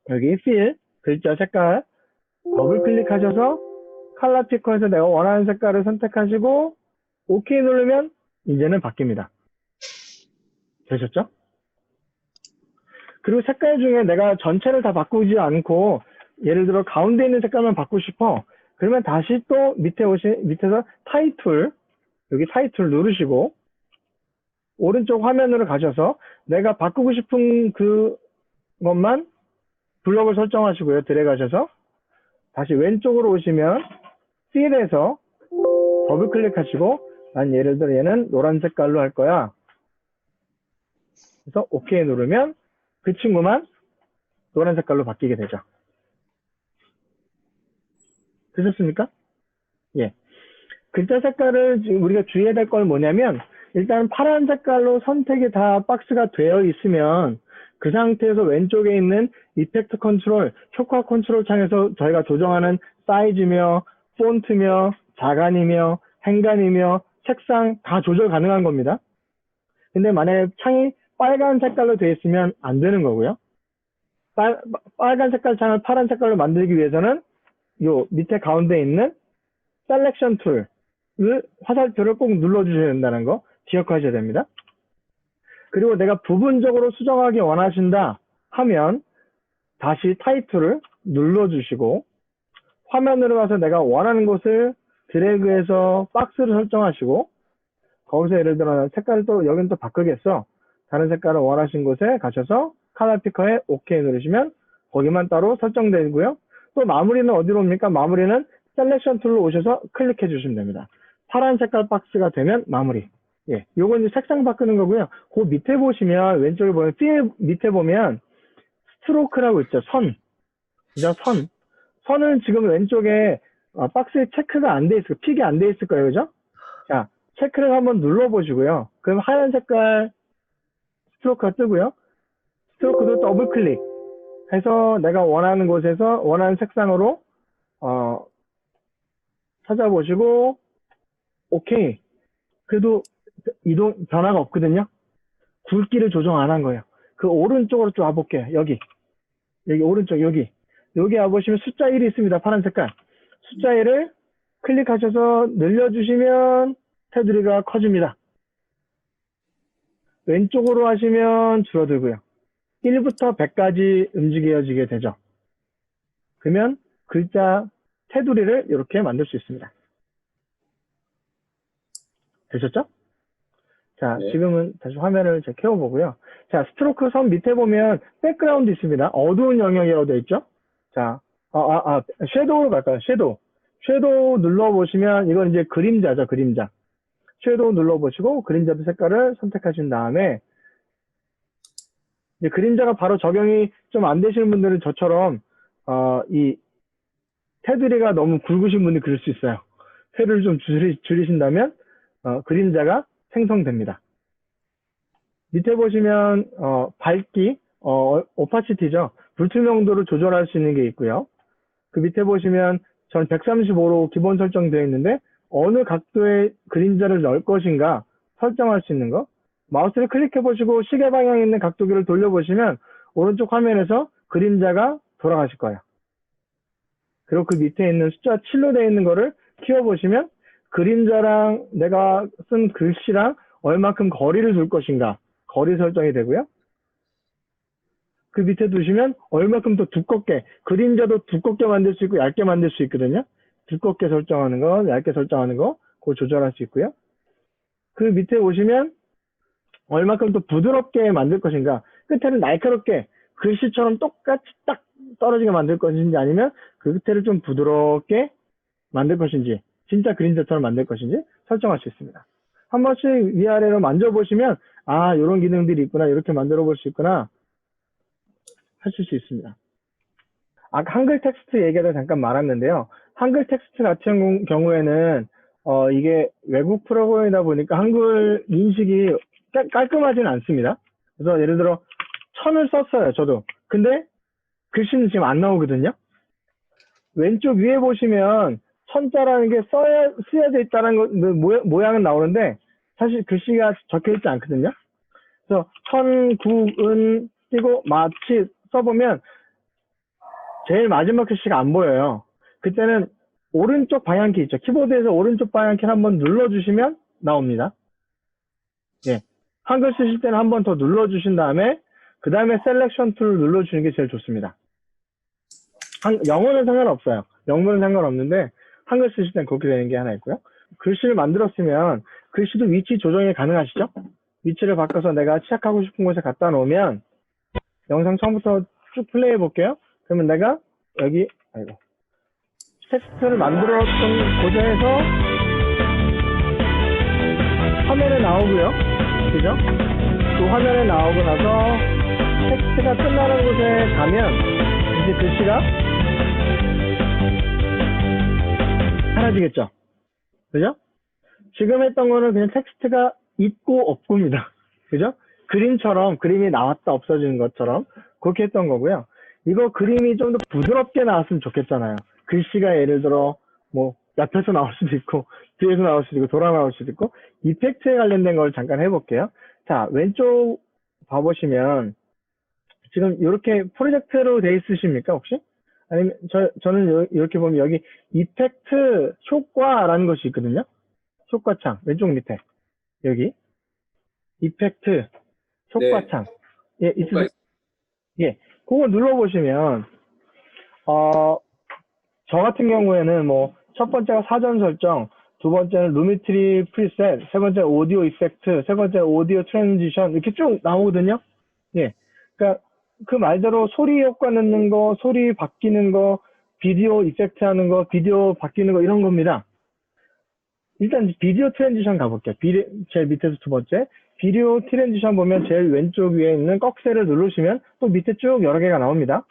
여기 fill, 글자 색깔 더블 클릭하셔서 컬러 피커에서 내가 원하는 색깔을 선택하시고 OK 누르면 이제는 바뀝니다. 되셨죠? 그리고 색깔 중에 내가 전체를 다 바꾸지 않고 예를 들어 가운데 있는 색깔만 바꾸고 싶어. 그러면 다시 또 밑에서 타이틀, 여기 타이틀 누르시고 오른쪽 화면으로 가셔서 내가 바꾸고 싶은 그것만 블럭을 설정하시고요. 드래그하셔서 다시 왼쪽으로 오시면 필에서 더블 클릭하시고 난 예를 들어 얘는 노란 색깔로 할 거야. 그래서 OK 누르면 그 친구만 노란 색깔로 바뀌게 되죠. 되셨습니까? 예. 글자 색깔을 지금 우리가 주의해야 될 건 뭐냐면 일단 파란 색깔로 선택이 다 박스가 되어 있으면 그 상태에서 왼쪽에 있는 이펙트 컨트롤, 효과 컨트롤 창에서 저희가 조정하는 사이즈며 폰트며 자간이며 행간이며 색상 다 조절 가능한 겁니다. 근데 만약에 창이 빨간 색깔로 되어 있으면 안 되는 거고요. 빨간 색깔 창을 파란 색깔로 만들기 위해서는 요 밑에 가운데 있는 셀렉션 툴을 화살표를 꼭 눌러주셔야 된다는 거 기억하셔야 됩니다. 그리고 내가 부분적으로 수정하기 원하신다 하면 다시 타이틀을 눌러주시고 화면으로 가서 내가 원하는 곳을 드래그해서 박스를 설정하시고 거기서 예를 들어 색깔을 또 여기는 또 바꾸겠어. 다른 색깔을 원하신 곳에 가셔서 컬러 피커에 OK 누르시면 거기만 따로 설정되고요. 또 마무리는 어디로 옵니까? 마무리는 셀렉션 툴로 오셔서 클릭해 주시면 됩니다. 파란 색깔 박스가 되면 마무리. 예, 요건 이제 색상 바꾸는 거고요. 그 밑에 보시면 왼쪽에 보면 필 밑에 보면 스트로크라고 있죠. 선. 그죠? 선. 선은 지금 왼쪽에 박스에 체크가 안 돼 있을, 픽이 안 돼 있을 거예요. 그죠? 자, 체크를 한번 눌러보시고요. 그럼 하얀 색깔 스트로크가 뜨고요. 스트로크도 더블 클릭 해서 내가 원하는 곳에서 원하는 색상으로 찾아보시고 오케이. 그래도 변화가 없거든요. 굵기를 조정 안 한 거예요. 그 오른쪽으로 좀 와볼게요. 여기 오른쪽 여기 와보시면 숫자 1이 있습니다. 파란 색깔. 숫자 1을 클릭하셔서 늘려주시면 테두리가 커집니다. 왼쪽으로 하시면 줄어들고요. 1부터 100까지 움직여지게 되죠. 그러면 글자 테두리를 이렇게 만들 수 있습니다. 되셨죠? 자, 네. 지금은 다시 화면을 켜보고요. 자, 스트로크 선 밑에 보면 백그라운드 있습니다. 어두운 영역이라고 되어 있죠? 자, 섀도우로 갈까요? 섀도우 눌러보시면 이건 이제 그림자죠, 그림자. 섀도우 눌러보시고 그림자도 색깔을 선택하신 다음에 이제 그림자가 바로 적용이 좀 안 되시는 분들은 저처럼 이 테두리가 너무 굵으신 분이 그럴 수 있어요. 테두리를 좀 줄이신다면 그림자가 생성됩니다. 밑에 보시면 밝기, 오파시티죠. 불투명도를 조절할 수 있는 게 있고요. 그 밑에 보시면 전 135로 기본 설정되어 있는데 어느 각도의 그림자를 넣을 것인가 설정할 수 있는 거. 마우스를 클릭해 보시고 시계 방향에 있는 각도기를 돌려보시면 오른쪽 화면에서 그림자가 돌아가실 거예요. 그리고 그 밑에 있는 숫자 7로 되어 있는 거를 키워보시면 그림자랑 내가 쓴 글씨랑 얼마큼 거리를 둘 것인가 거리 설정이 되고요. 그 밑에 두시면 얼마큼 더 두껍게, 그림자도 두껍게 만들 수 있고 얇게 만들 수 있거든요. 두껍게 설정하는 거, 얇게 설정하는 거, 그거 조절할 수 있고요. 그 밑에 오시면 얼마큼 더 부드럽게 만들 것인가, 끝에는 날카롭게 글씨처럼 똑같이 딱 떨어지게 만들 것인지 아니면 그 끝에를 좀 부드럽게 만들 것인지, 진짜 그림자처럼 만들 것인지 설정할 수 있습니다. 한 번씩 위아래로 만져보시면 이런 기능들이 있구나, 이렇게 만들어 볼 수 있구나 하실 수 있습니다. 아까 한글 텍스트 얘기하다 잠깐 말았는데요. 한글 텍스트 같은 경우에는 이게 외국 프로그램이다 보니까 한글 인식이 깔끔하지는 않습니다. 그래서 예를 들어 천을 썼어요, 저도. 근데 글씨는 지금 안 나오거든요. 왼쪽 위에 보시면 천자라는 게 쓰여져 있다는 거, 모양은 나오는데 사실 글씨가 적혀 있지 않거든요. 그래서 천구은 띄고 마치 써보면 제일 마지막 글씨가 안 보여요. 그때는 오른쪽 방향키 있죠. 키보드에서 오른쪽 방향키를 한번 눌러주시면 나옵니다. 예. 한글 쓰실 때는 한번 더 눌러주신 다음에 그 다음에 셀렉션 툴을 눌러주는 게 제일 좋습니다. 영어는 상관없어요. 영문은 상관없는데 한글 쓰실 때는 그렇게 되는 게 하나 있고요. 글씨를 만들었으면 글씨도 위치 조정이 가능하시죠? 위치를 바꿔서 내가 시작하고 싶은 곳에 갖다 놓으면 영상 처음부터 쭉 플레이해 볼게요. 그러면 내가 여기 텍스트를 만들었던 곳에서 화면에 나오고요. 그죠? 그 화면에 나오고 나서 텍스트가 끝나는 곳에 가면 이제 글씨가 사라지겠죠. 그죠? 지금 했던 거는 그냥 텍스트가 있고 없고입니다. 그죠? 그림처럼 그림이 나왔다 없어지는 것처럼 그렇게 했던 거고요. 이거 그림이 좀 더 부드럽게 나왔으면 좋겠잖아요. 글씨가 예를 들어 뭐 옆에서 나올 수도 있고 뒤에서 나올 수도 있고 돌아 나올 수도 있고 이펙트에 관련된 걸 잠깐 해볼게요. 자, 왼쪽 봐보시면 지금 이렇게 프로젝트로 돼 있으십니까 혹시? 아니면 저는 이렇게 보면 여기 이펙트 효과라는 것이 있거든요. 효과창 왼쪽 밑에 여기 이펙트 효과창 예 있으세요? 예, 그거 눌러보시면 저 같은 경우에는 뭐 첫 번째가 사전 설정, 두 번째는 루미트리 프리셋, 세 번째 오디오 이펙트, 세 번째 오디오 트랜지션 이렇게 쭉 나오거든요. 예, 그러니까 그 말대로 소리 효과 넣는 거, 소리 바뀌는 거, 비디오 이펙트 하는 거, 비디오 바뀌는 거 이런 겁니다. 일단 비디오 트랜지션 가볼게요. 제일 밑에서 두 번째 비디오 트랜지션 보면 제일 왼쪽 위에 있는 꺽쇠를 누르시면 또 밑에 쭉 여러 개가 나옵니다.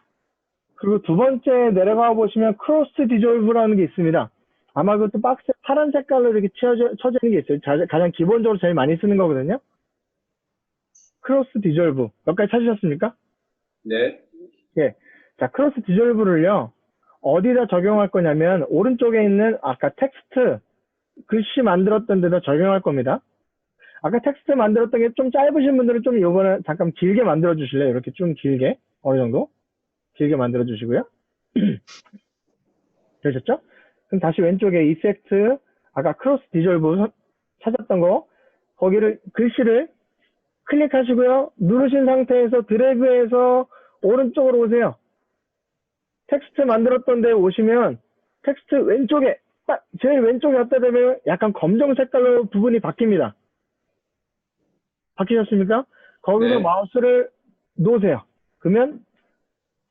그리고 두 번째 내려가 보시면 크로스 디졸브라는 게 있습니다. 아마 그것도 박스 파란 색깔로 이렇게 쳐져 있는 게 있어요. 가장 기본적으로 제일 많이 쓰는 거거든요. 크로스 디졸브 몇 가지 찾으셨습니까? 네. 예. 자, 크로스 디졸브를요 어디다 적용할 거냐면 오른쪽에 있는 아까 텍스트 글씨 만들었던 데다 적용할 겁니다. 아까 텍스트 만들었던 게 좀 짧으신 분들은 좀 요거는 잠깐 길게 만들어 주실래요? 이렇게 좀 길게 어느 정도 길게 만들어 주시고요. 되셨죠? 그럼 다시 왼쪽에 이펙트 아까 크로스 디졸브 찾았던 거 거기를 글씨를 클릭하시고요. 누르신 상태에서 드래그해서 오른쪽으로 오세요. 텍스트 만들었던 데 오시면 텍스트 왼쪽에 딱 제일 왼쪽에 갖다 대면 약간 검정 색깔로 부분이 바뀝니다. 바뀌셨습니까? 거기서 네. 마우스를 놓으세요. 그러면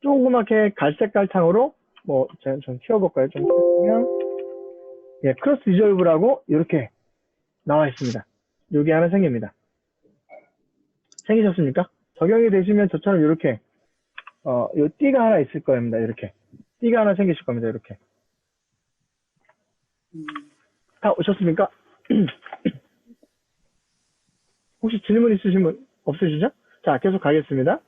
조그맣게 갈색깔 창으로 뭐 제가 좀 키워볼까요? 좀 키우면 예, 크로스 디졸브라고 이렇게 나와 있습니다. 여기 하나 생깁니다. 생기셨습니까? 적용이 되시면 저처럼 이렇게 요 띠가 하나 있을 겁니다. 이렇게 띠가 하나 생기실 겁니다. 이렇게 다 오셨습니까? 혹시 질문 있으신 분 없으시죠? 자, 계속 가겠습니다.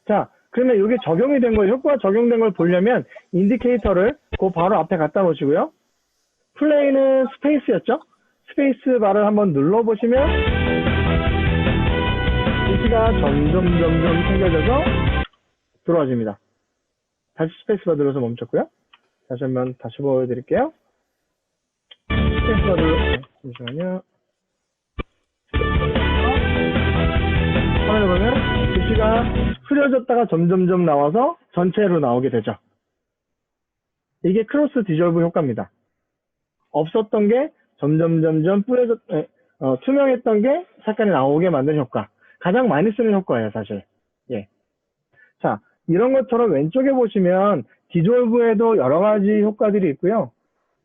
자, 그러면 이게 적용이 된 거, 효과 적용된 걸 보려면 인디케이터를 그 바로 앞에 갖다 놓으시고요. 플레이는 스페이스였죠? 스페이스 바를 한번 눌러보시면 글씨가 점점 생겨져서 들어와집니다. 다시 스페이스 바 눌러서 멈췄고요. 다시 한번 다시 보여드릴게요. 스페이스 바 눌러, 잠시만요. 화면을 보면 글씨가 흐려졌다가 점점점 나와서 전체로 나오게 되죠. 이게 크로스 디졸브 효과입니다. 없었던 게 점점점점 투명했던 게 색깔이 나오게 만든 효과. 가장 많이 쓰는 효과예요, 사실. 예. 자, 이런 것처럼 왼쪽에 보시면 디졸브에도 여러 가지 효과들이 있고요.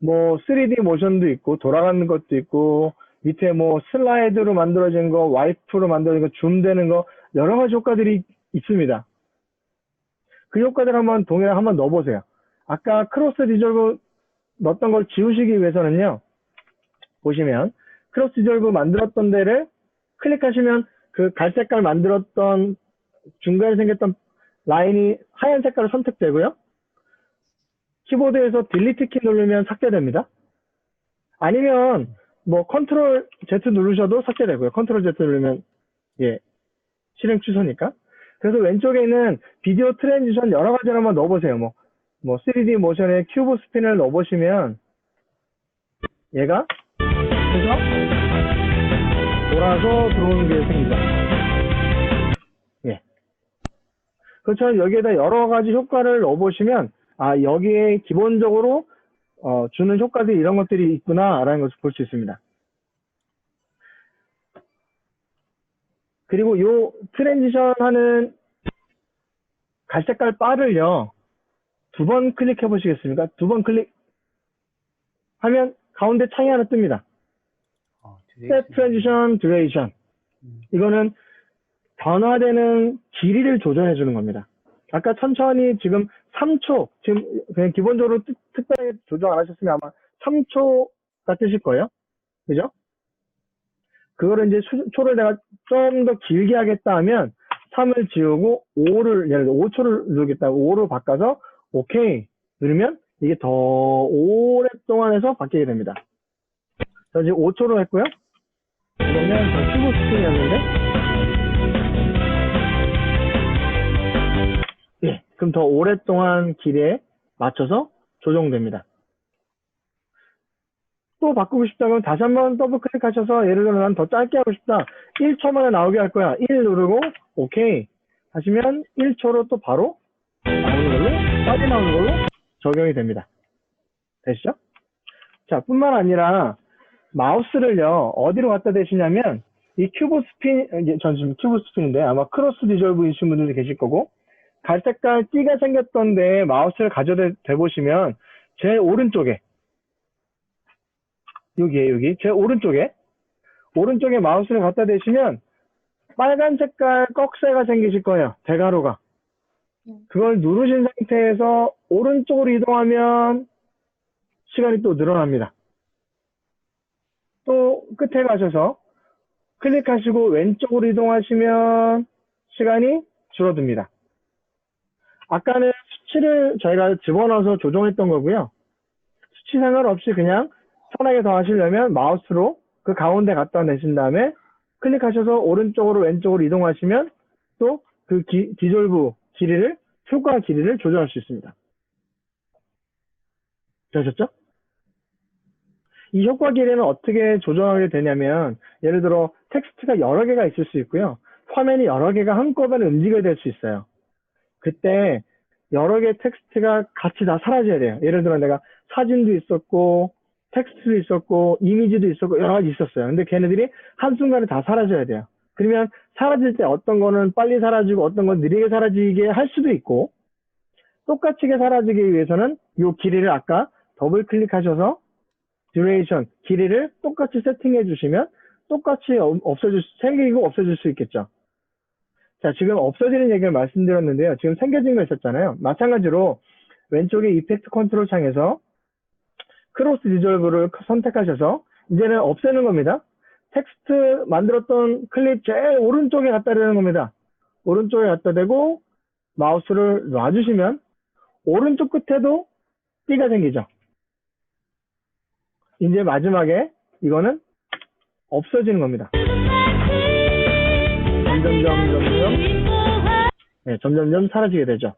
뭐 3D 모션도 있고 돌아가는 것도 있고 밑에 뭐 슬라이드로 만들어진 거, 와이프로 만들어진 거, 줌되는 거 여러 가지 효과들이 있습니다. 그 효과들 한번 동일하게 한번 넣어보세요. 아까 크로스 디졸브 넣었던 걸 지우시기 위해서는요. 보시면 크로스 디졸브 만들었던 데를 클릭하시면 그 갈색깔 만들었던 중간에 생겼던 라인이 하얀 색깔로 선택되고요. 키보드에서 딜리트 키 누르면 삭제됩니다. 아니면 뭐 컨트롤 Z 누르셔도 삭제되고요. 컨트롤 Z 누르면 예 실행 취소니까. 그래서 왼쪽에 있는 비디오 트랜지션 여러 가지를 한번 넣어보세요. 뭐 3D 모션에 큐브 스핀을 넣어보시면 얘가 그래서 돌아서 들어오는 게 생깁니다. 예. 그렇죠. 여기에다 여러 가지 효과를 넣어보시면 아 여기에 기본적으로 주는 효과들이 이런 것들이 있구나라는 것을 볼 수 있습니다. 그리고 요 트랜지션 하는 갈색깔 바를요. 2번 클릭해 보시겠습니까? 2번 클릭하면 가운데 창이 하나 뜹니다. Set Transition Duration. 이거는 변화되는 길이를 조절해 주는 겁니다. 아까 천천히 지금 3초, 지금 그냥 기본적으로 특별하게 조정 안 하셨으면 아마 3초가 뜨실 거예요. 그죠? 그거를 이제 초를 내가 좀 더 길게 하겠다 하면 3을 지우고 5를, 예를 들어 5초를 누르겠다. 5로 바꿔서 오케이 누르면 이게 더 오랫동안 해서 바뀌게 됩니다. 자, 지금 5초로 했고요. 그러면 더 큐브 스핀이었는데 예, 그럼 더 오랫동안 길에 맞춰서 조정됩니다. 또 바꾸고 싶다면 다시 한번 더블 클릭하셔서 예를 들어 난 더 짧게 하고 싶다. 1초 만에 나오게 할 거야. 1 누르고 오케이 하시면 1초로 또 바로 나오는 걸로 빨리 나오는 걸로 적용이 됩니다. 되시죠? 자, 뿐만 아니라 마우스를요 어디로 갖다 대시냐면 이 큐브 스핀, 전 지금 큐브 스핀인데 아마 크로스 디졸브이신 분들도 계실 거고 갈색깔 띠가 생겼던데 마우스를 가져다 대보시면 제 오른쪽에 여기 제 오른쪽에 마우스를 갖다 대시면 빨간 색깔 꺽쇠가 생기실 거예요. 대가로가. 그걸 누르신 상태에서 오른쪽으로 이동하면 시간이 또 늘어납니다. 또 끝에 가셔서 클릭하시고 왼쪽으로 이동하시면 시간이 줄어듭니다. 아까는 수치를 저희가 집어넣어서 조정했던 거고요. 수치 상관없이 그냥 편하게 더 하시려면 마우스로 그 가운데 갖다 내신 다음에 클릭하셔서 오른쪽으로 왼쪽으로 이동하시면 또 그 디졸브 길이를, 효과 길이를 조정할 수 있습니다. 되셨죠? 이 효과 길이는 어떻게 조정하게 되냐면 예를 들어 텍스트가 여러 개가 있을 수 있고요. 화면이 여러 개가 한꺼번에 움직여야 될 수 있어요. 그때 여러 개의 텍스트가 같이 다 사라져야 돼요. 예를 들어 내가 사진도 있었고 텍스트도 있었고 이미지도 있었고 여러 가지 있었어요. 근데 걔네들이 한순간에 다 사라져야 돼요. 그러면 사라질 때 어떤 거는 빨리 사라지고 어떤 건 느리게 사라지게 할 수도 있고 똑같이 사라지기 위해서는 이 길이를 아까 더블 클릭하셔서 듀레이션, 길이를 똑같이 세팅해 주시면 똑같이 생기고 없어질 수 있겠죠. 자, 지금 없어지는 얘기를 말씀드렸는데요. 지금 생겨진 거 있었잖아요. 마찬가지로 왼쪽에 이펙트 컨트롤 창에서 크로스 디졸브를 선택하셔서 이제는 없애는 겁니다. 텍스트 만들었던 클립 제일 오른쪽에 갖다 대는 겁니다. 오른쪽에 갖다 대고 마우스를 놔주시면 오른쪽 끝에도 띠가 생기죠. 이제 마지막에 이거는 없어지는 겁니다. 점점점 사라지게 되죠.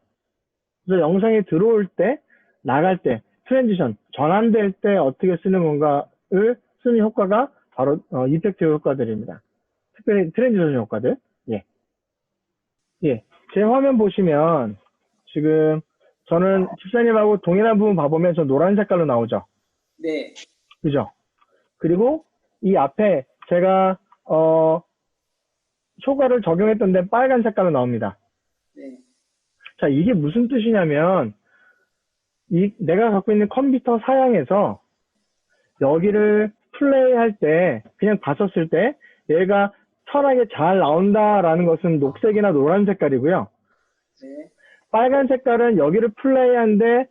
그래서 영상이 들어올 때, 나갈 때, 트랜지션, 전환될 때 어떻게 쓰는 건가를 쓰는 효과가 바로 이펙트 효과들입니다. 특별히 트랜지션 효과들. 제 화면 보시면 지금 저는 집사님하고 동일한 부분 봐보면 저 노란 색깔로 나오죠. 네. 그죠? 그리고 이 앞에 제가 효과를 적용했던데 빨간 색깔로 나옵니다. 네. 자, 이게 무슨 뜻이냐면 내가 갖고 있는 컴퓨터 사양에서 여기를 플레이할 때 그냥 봤었을 때 얘가 편하게 잘 나온다라는 것은 녹색이나 노란 색깔이고요. 네. 빨간 색깔은 여기를 플레이하는데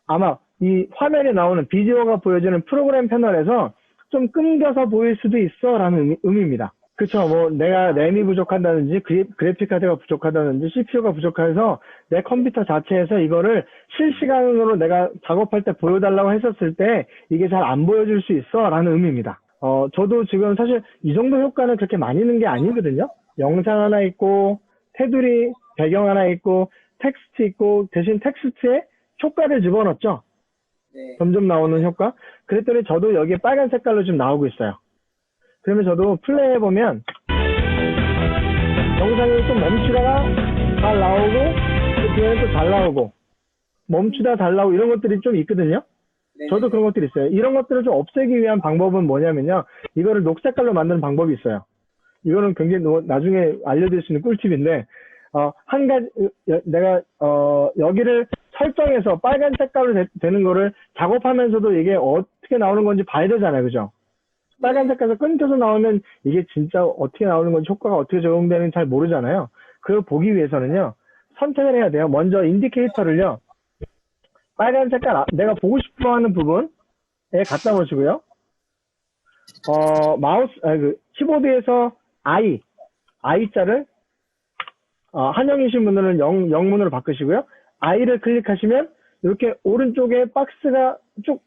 아마 이 화면에 나오는 비디오가 보여지는 프로그램 패널에서 좀 끊겨서 보일 수도 있어 라는 의미입니다. 그쵸. 뭐 내가 램이 부족하다든지 그래픽 카드가 부족하다든지 CPU가 부족해서 내 컴퓨터 자체에서 이거를 실시간으로 내가 작업할 때 보여달라고 했었을 때 이게 잘 안 보여줄 수 있어 라는 의미입니다. 저도 지금 사실 이 정도 효과는 그렇게 많이 있는 게 아니거든요. 영상 하나 있고 테두리 배경 하나 있고 텍스트 있고 대신 텍스트에 효과를 집어넣었죠. 네. 점점 나오는 효과. 그랬더니 저도 여기에 빨간 색깔로 좀 나오고 있어요. 그러면 저도 플레이 해보면 영상이 좀 멈추다가 잘 나오고 그 뒤에는 또 잘 나오고 멈추다 잘 나오고 이런 것들이 좀 있거든요. 네. 저도 그런 것들이 있어요. 이런 것들을 좀 없애기 위한 방법은 뭐냐면요. 이거를 녹색깔로 만드는 방법이 있어요. 이거는 굉장히 나중에 알려드릴 수 있는 꿀팁인데 한 가지 내가 여기를 설정해서 빨간 색깔로 되는 거를 작업하면서도 이게 어떻게 나오는 건지 봐야 되잖아요. 그죠? 빨간 색깔에서 끊겨서 나오면 이게 진짜 어떻게 나오는 건지 효과가 어떻게 적용되는지 잘 모르잖아요. 그걸 보기 위해서는요. 선택을 해야 돼요. 먼저 인디케이터를요. 빨간 색깔 내가 보고 싶어 하는 부분에 갖다 놓으시고요. 키보드에서 I자를 한영이신 분들은 영문으로 바꾸시고요. I를 클릭하시면 이렇게 오른쪽에 박스가 쭉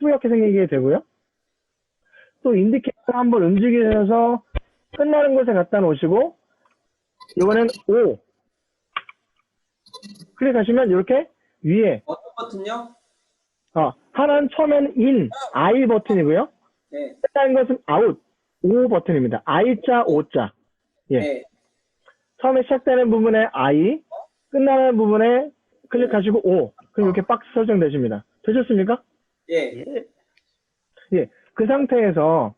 뿌옇게 생기게 되고요. 또 인디케이터 한번 움직이셔서 끝나는 곳에 갖다 놓으시고 이번엔 O 클릭하시면 이렇게 위에, 어떤 버튼요? 하나는 처음에는 in, I 버튼이고요. 네. 끝나는 것은 out, O 버튼입니다. I자, O자. 예. 네. 처음에 시작되는 부분에 I, 끝나는 부분에 클릭하시고 O. 그럼 이렇게 박스 설정되십니다. 되셨습니까? 예. 예. 그 상태에서,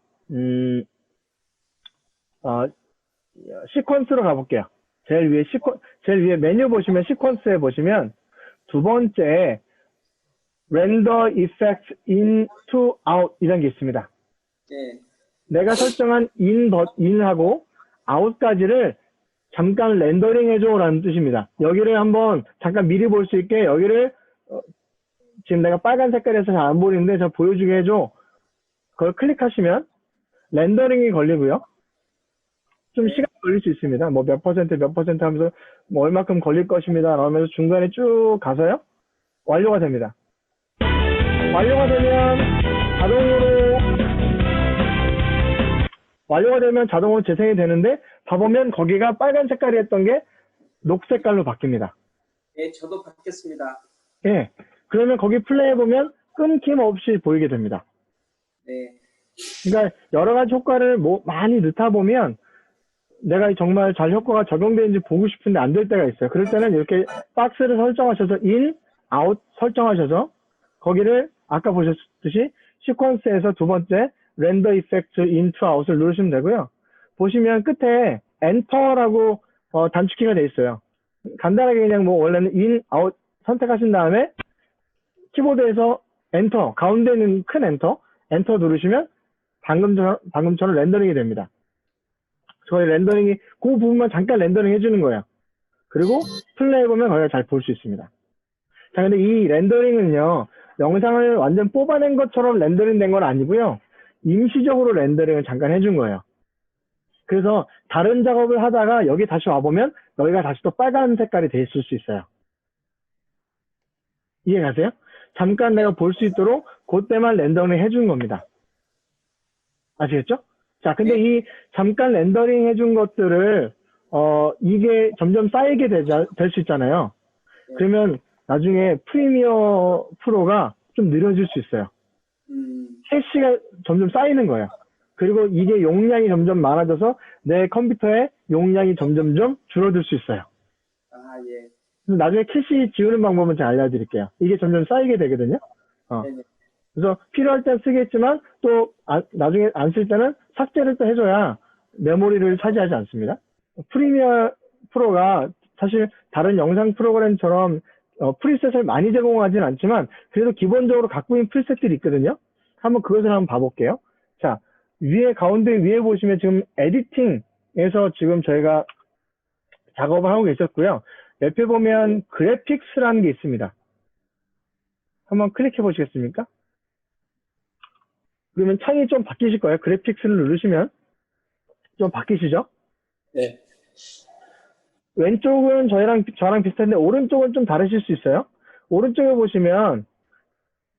시퀀스로 가볼게요. 제일 위에 메뉴 보시면 시퀀스에 보시면 두 번째 render effects in to out 이런 게 있습니다. 예. 내가 설정한 in하고 out까지를 잠깐 렌더링 해줘라는 뜻입니다. 여기를 한번 잠깐 미리 볼 수 있게 여기를 지금 내가 빨간 색깔에서 잘 안 보이는데 저 보여주게 해줘. 그걸 클릭하시면 렌더링이 걸리고요. 좀 시간이 걸릴 수 있습니다. 뭐 몇 퍼센트 하면서 뭐 얼마큼 걸릴 것입니다. 라면서 중간에 쭉 가서요. 완료가 됩니다. 완료가 되면 자동으로 재생이 되는데 봐보면 거기가 빨간 색깔이 했던 게 녹색깔로 바뀝니다. 예, 저도 받겠습니다. 예. 그러면 거기 플레이해보면 끊김없이 보이게 됩니다. 네. 그러니까 여러 가지 효과를 많이 넣다 보면 내가 정말 잘 효과가 적용되는지 보고 싶은데 안 될 때가 있어요. 그럴 때는 이렇게 박스를 설정하셔서 in, out 설정하셔서 거기를 아까 보셨듯이 시퀀스에서 두 번째 render effect in to out을 누르시면 되고요. 보시면 끝에 enter라고 단축키가 되어 있어요. 간단하게 그냥 뭐 원래는 in, out 선택하신 다음에 키보드에서 엔터, 가운데 있는 큰 엔터 누르시면 방금처럼 렌더링이 됩니다. 저희 렌더링이 그 부분만 잠깐 렌더링 해주는 거예요. 그리고 플레이해보면 거기가 잘 볼 수 있습니다. 자, 근데 이 렌더링은요, 영상을 완전 뽑아낸 것처럼 렌더링 된 건 아니고요. 임시적으로 렌더링을 잠깐 해준 거예요. 그래서 다른 작업을 하다가 여기 다시 와보면 여기가 다시 또 빨간 색깔이 돼 있을 수 있어요. 이해가세요? 잠깐 내가 볼 수 있도록 그때만 렌더링 해준 겁니다. 아시겠죠? 자, 근데 이 잠깐 렌더링 해준 것들을 이게 점점 쌓이게 될 수 있잖아요. 그러면 나중에 프리미어 프로가 좀 느려질 수 있어요. 캐시가 점점 쌓이는 거예요. 그리고 이게 용량이 점점 많아져서 내 컴퓨터의 용량이 점점점 줄어들 수 있어요. 아, 예. 나중에 캐시 지우는 방법은 제가 알려드릴게요. 이게 점점 쌓이게 되거든요. 그래서 필요할 땐 쓰겠지만 또 나중에 안 쓸 때는 삭제를 또 해줘야 메모리를 차지하지 않습니다. 프리미어 프로가 사실 다른 영상 프로그램처럼 프리셋을 많이 제공하진 않지만 그래도 기본적으로 갖고 있는 프리셋들이 있거든요. 그것을 한번 봐볼게요. 자, 가운데 위에 보시면 지금 에디팅에서 지금 저희가 작업을 하고 있었고요. 옆에 보면 그래픽스라는 게 있습니다. 한번 클릭해 보시겠습니까? 그러면 창이 좀 바뀌실 거예요. 그래픽스를 누르시면 좀 바뀌시죠? 네. 왼쪽은 저랑 비슷한데 오른쪽은 좀 다르실 수 있어요. 오른쪽에 보시면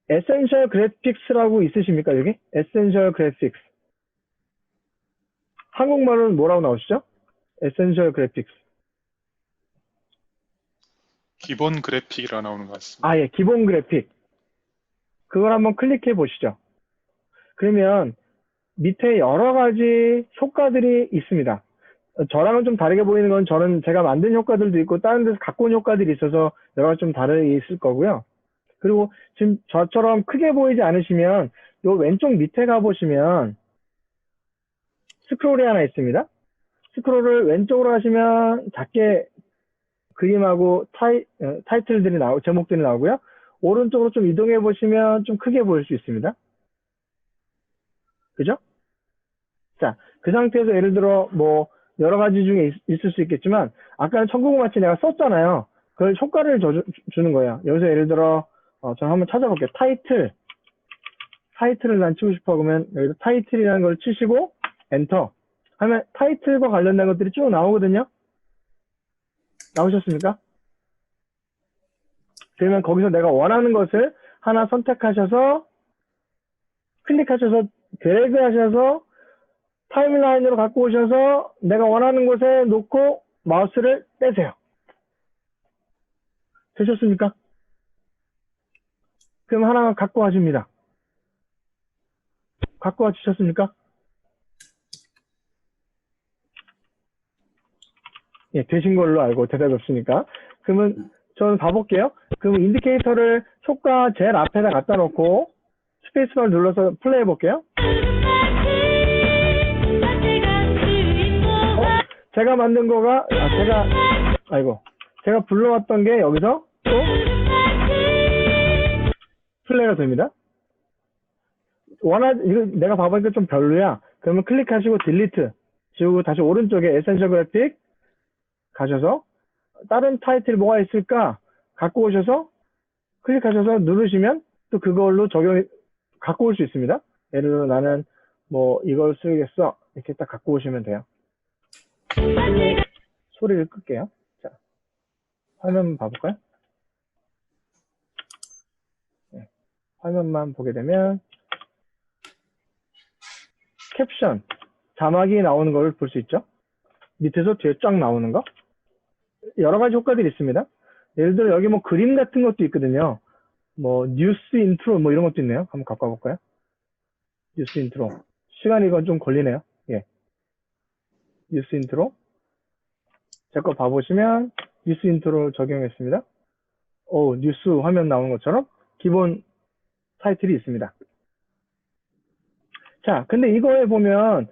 에센셜 그래픽스라고 있으십니까? 여기? 에센셜 그래픽스. 한국말로는 뭐라고 나오시죠? 에센셜 그래픽스. 기본 그래픽이라 나오는 것 같습니다. 아, 예. 기본 그래픽. 그걸 한번 클릭해 보시죠. 그러면 밑에 여러 가지 효과들이 있습니다. 저랑은 좀 다르게 보이는 건 제가 만든 효과들도 있고 다른 데서 갖고 온 효과들이 있어서 여러 가지 좀 다르게 있을 거고요. 그리고 지금 저처럼 크게 보이지 않으시면 요 왼쪽 밑에 가보시면 스크롤이 하나 있습니다. 스크롤을 왼쪽으로 하시면 작게 그림하고 타이틀들이 제목들이 나오고요. 오른쪽으로 좀 이동해 보시면 좀 크게 보일 수 있습니다. 그죠? 자, 그 상태에서 예를 들어 뭐 여러 가지 중에 있을 수 있겠지만 아까는 천국마치 내가 썼잖아요. 그걸 효과를 주는 거예요. 여기서 예를 들어 저 한번 찾아볼게요. 타이틀을 난 치고 싶어 그러면 여기서 타이틀이라는 걸 치시고 엔터 하면 타이틀과 관련된 것들이 쭉 나오거든요. 나오셨습니까? 그러면 거기서 내가 원하는 것을 하나 선택하셔서 클릭하셔서 드래그 하셔서 타임라인으로 갖고 오셔서 내가 원하는 곳에 놓고 마우스를 떼세요. 되셨습니까? 그럼 하나 갖고 와줍니다. 갖고 와 주셨습니까? 예, 되신 걸로 알고 대답이 없으니까. 그러면 저는 봐볼게요. 그럼 인디케이터를 효과 제일 앞에다 갖다 놓고 스페이스바를 눌러서 플레이 해볼게요. 제가 만든 거가, 제가 불러왔던 게 여기서 또 플레이가 됩니다. 이거 내가 봐보니까 좀 별로야. 그러면 클릭하시고 딜리트 지우고 다시 오른쪽에 에센셜 그래픽 가셔서 다른 타이틀 뭐가 있을까 갖고 오셔서 클릭하셔서 누르시면 또 그걸로 갖고 올 수 있습니다. 예를 들어 나는 뭐 이걸 쓰겠어. 이렇게 딱 갖고 오시면 돼요. 소리를 끌게요. 자, 화면 봐볼까요? 네, 화면만 보게 되면 캡션, 자막이 나오는 걸 볼 수 있죠? 밑에서 뒤에 쫙 나오는 거. 여러 가지 효과들이 있습니다. 예를 들어 여기 뭐 그림 같은 것도 있거든요. 뭐 뉴스 인트로 뭐 이런 것도 있네요. 한번 갖고 와볼까요? 뉴스 인트로. 시간이 이건 좀 걸리네요. 예. 뉴스 인트로. 제 거 봐보시면 뉴스 인트로 적용했습니다. 뉴스 화면 나오는 것처럼 기본 타이틀이 있습니다. 자, 근데 이거에 보면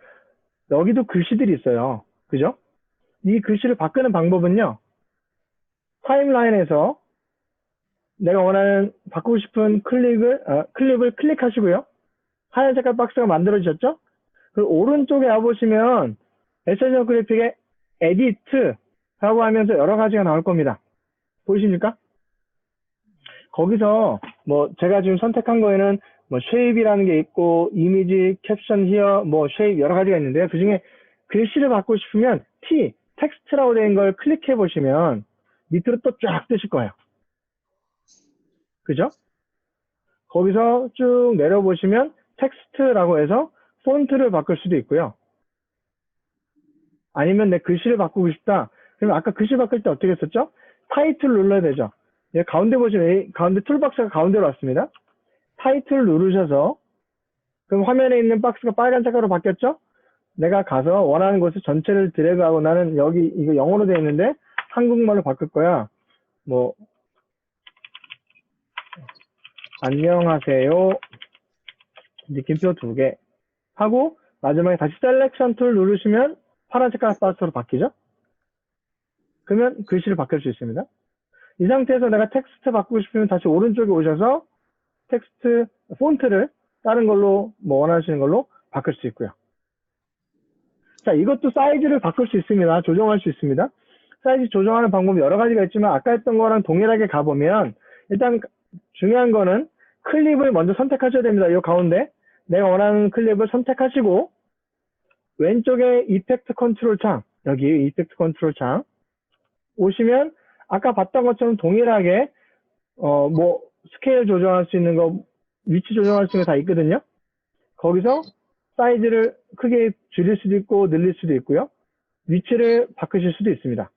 여기도 글씨들이 있어요. 그죠? 이 글씨를 바꾸는 방법은요. 타임라인에서 내가 원하는 바꾸고 싶은 클립을 클릭하시고요. 하얀 색깔 박스가 만들어지셨죠? 그리고 오른쪽에 와보시면 에센셜 그래픽에 에디트라고 하면서 여러 가지가 나올 겁니다. 보이십니까? 거기서 뭐 제가 지금 선택한 거에는 뭐 쉐입이라는 게 있고 이미지, 캡션 히어, 뭐 쉐입 여러 가지가 있는데요. 그 중에 글씨를 바꾸고 싶으면 텍스트라고 된 걸 클릭해 보시면 밑으로 또 쫙 뜨실 거예요. 그죠? 거기서 쭉 내려보시면 텍스트라고 해서 폰트를 바꿀 수도 있고요. 아니면 내 글씨를 바꾸고 싶다. 그러면 아까 글씨 바꿀 때 어떻게 했었죠? 타이틀 눌러야 되죠. 예, 가운데 보시면 가운데 툴박스가 가운데로 왔습니다. 타이틀 누르셔서 그럼 화면에 있는 박스가 빨간 색깔로 바뀌었죠? 내가 가서 원하는 곳을 전체를 드래그하고 나는 여기 이거 영어로 되어 있는데 한국말로 바꿀 거야. 뭐 안녕하세요. 느낌표 2개 하고 마지막에 다시 셀렉션 툴 누르시면 파란 색깔 박스로 바뀌죠? 그러면 글씨를 바꿀 수 있습니다. 이 상태에서 내가 텍스트 바꾸고 싶으면 다시 오른쪽에 오셔서 텍스트 폰트를 다른 걸로 뭐 원하시는 걸로 바꿀 수 있고요. 자, 이것도 사이즈를 바꿀 수 있습니다. 조정할 수 있습니다. 사이즈 조정하는 방법이 여러 가지가 있지만 아까 했던 거랑 동일하게 가보면 일단 중요한 거는 클립을 먼저 선택하셔야 됩니다. 이 가운데 내가 원하는 클립을 선택하시고 왼쪽에 이펙트 컨트롤 창, 여기 이펙트 컨트롤 창 오시면 아까 봤던 것처럼 동일하게 뭐 스케일 조정할 수 있는 거, 위치 조정할 수 있는 거 다 있거든요. 거기서 사이즈를 크게 줄일 수도 있고 늘릴 수도 있고요. 위치를 바꾸실 수도 있습니다.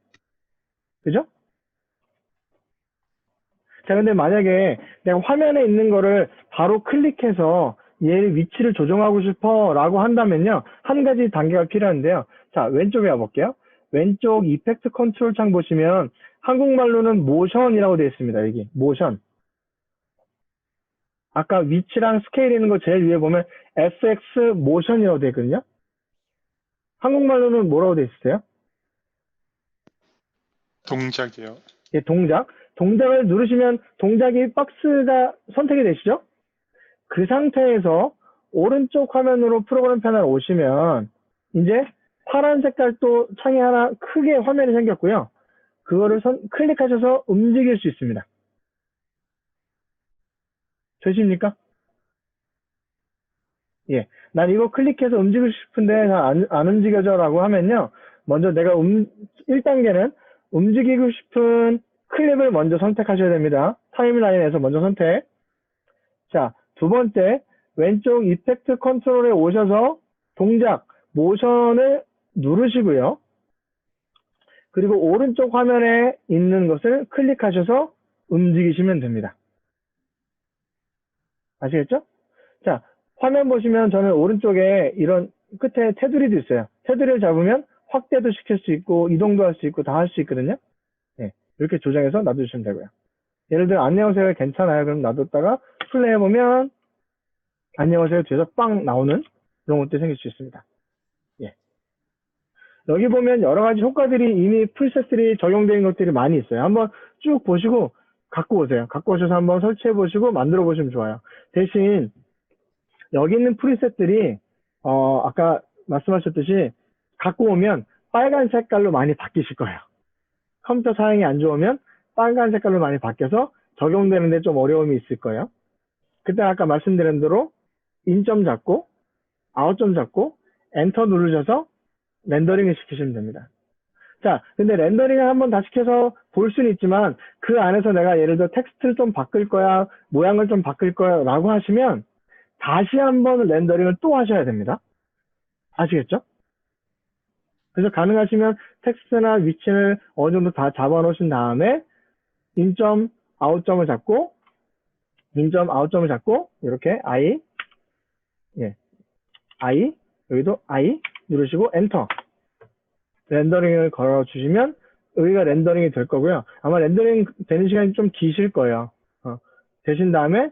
그죠? 자, 근데 만약에 내가 화면에 있는 거를 바로 클릭해서 얘 위치를 조정하고 싶어 라고 한다면요. 한 가지 단계가 필요한데요. 자, 왼쪽에 와볼게요. 왼쪽 이펙트 컨트롤 창 보시면 한국말로는 모션이라고 되어 있습니다. 여기 모션. 아까 위치랑 스케일 있는 거 제일 위에 보면 FX 모션이라고 되어 있거든요. 한국말로는 뭐라고 되어 있으세요? 동작이요. 예, 동작. 동작을 누르시면 동작이 박스가 선택이 되시죠? 그 상태에서 오른쪽 화면으로 프로그램 패널 오시면 이제 파란 색깔 또 창이 하나 크게 화면이 생겼고요. 그거를 클릭하셔서 움직일 수 있습니다. 되십니까? 예. 난 이거 클릭해서 움직이고 싶은데 안 움직여져 라고 하면요. 먼저 내가 1단계는 움직이고 싶은 클립을 먼저 선택하셔야 됩니다. 타임라인에서 먼저 선택. 자, 두 번째, 왼쪽 이펙트 컨트롤에 오셔서 동작, 모션을 누르시고요. 그리고 오른쪽 화면에 있는 것을 클릭하셔서 움직이시면 됩니다. 아시겠죠? 자, 화면 보시면 저는 오른쪽에 이런 끝에 테두리도 있어요. 테두리를 잡으면 확대도 시킬 수 있고 이동도 할 수 있고 다 할 수 있거든요. 네, 이렇게 조정해서 놔두시면 되고요. 예를 들어 안녕하세요 괜찮아요. 그럼 놔뒀다가 플레이해보면 안녕하세요 뒤에서 빵 나오는 그런 것도 생길 수 있습니다. 예. 여기 보면 여러 가지 효과들이 이미 프리셋들이 적용된 것들이 많이 있어요. 한번 쭉 보시고 갖고 오세요. 갖고 오셔서 한번 설치해 보시고 만들어 보시면 좋아요. 대신 여기 있는 프리셋들이 아까 말씀하셨듯이 갖고 오면 빨간 색깔로 많이 바뀌실 거예요. 컴퓨터 사양이 안 좋으면 빨간 색깔로 많이 바뀌어서 적용되는데 좀 어려움이 있을 거예요. 그때 아까 말씀드린 대로 인점 잡고 아웃점 잡고 엔터 누르셔서 렌더링을 시키시면 됩니다. 자, 근데 렌더링을 한번 다 시켜서 볼 수는 있지만 그 안에서 내가 예를 들어 텍스트를 좀 바꿀 거야, 모양을 좀 바꿀 거야 라고 하시면 다시 한번 렌더링을 또 하셔야 됩니다. 아시겠죠? 그래서 가능하시면 텍스트나 위치를 어느 정도 다 잡아 놓으신 다음에 인점, 아웃점을 잡고 인점, 아웃점을 잡고 이렇게 I, 예, I, 여기도 I 누르시고 엔터 렌더링을 걸어주시면 여기가 렌더링이 될 거고요. 아마 렌더링 되는 시간이 좀 기실 거예요. 되신 다음에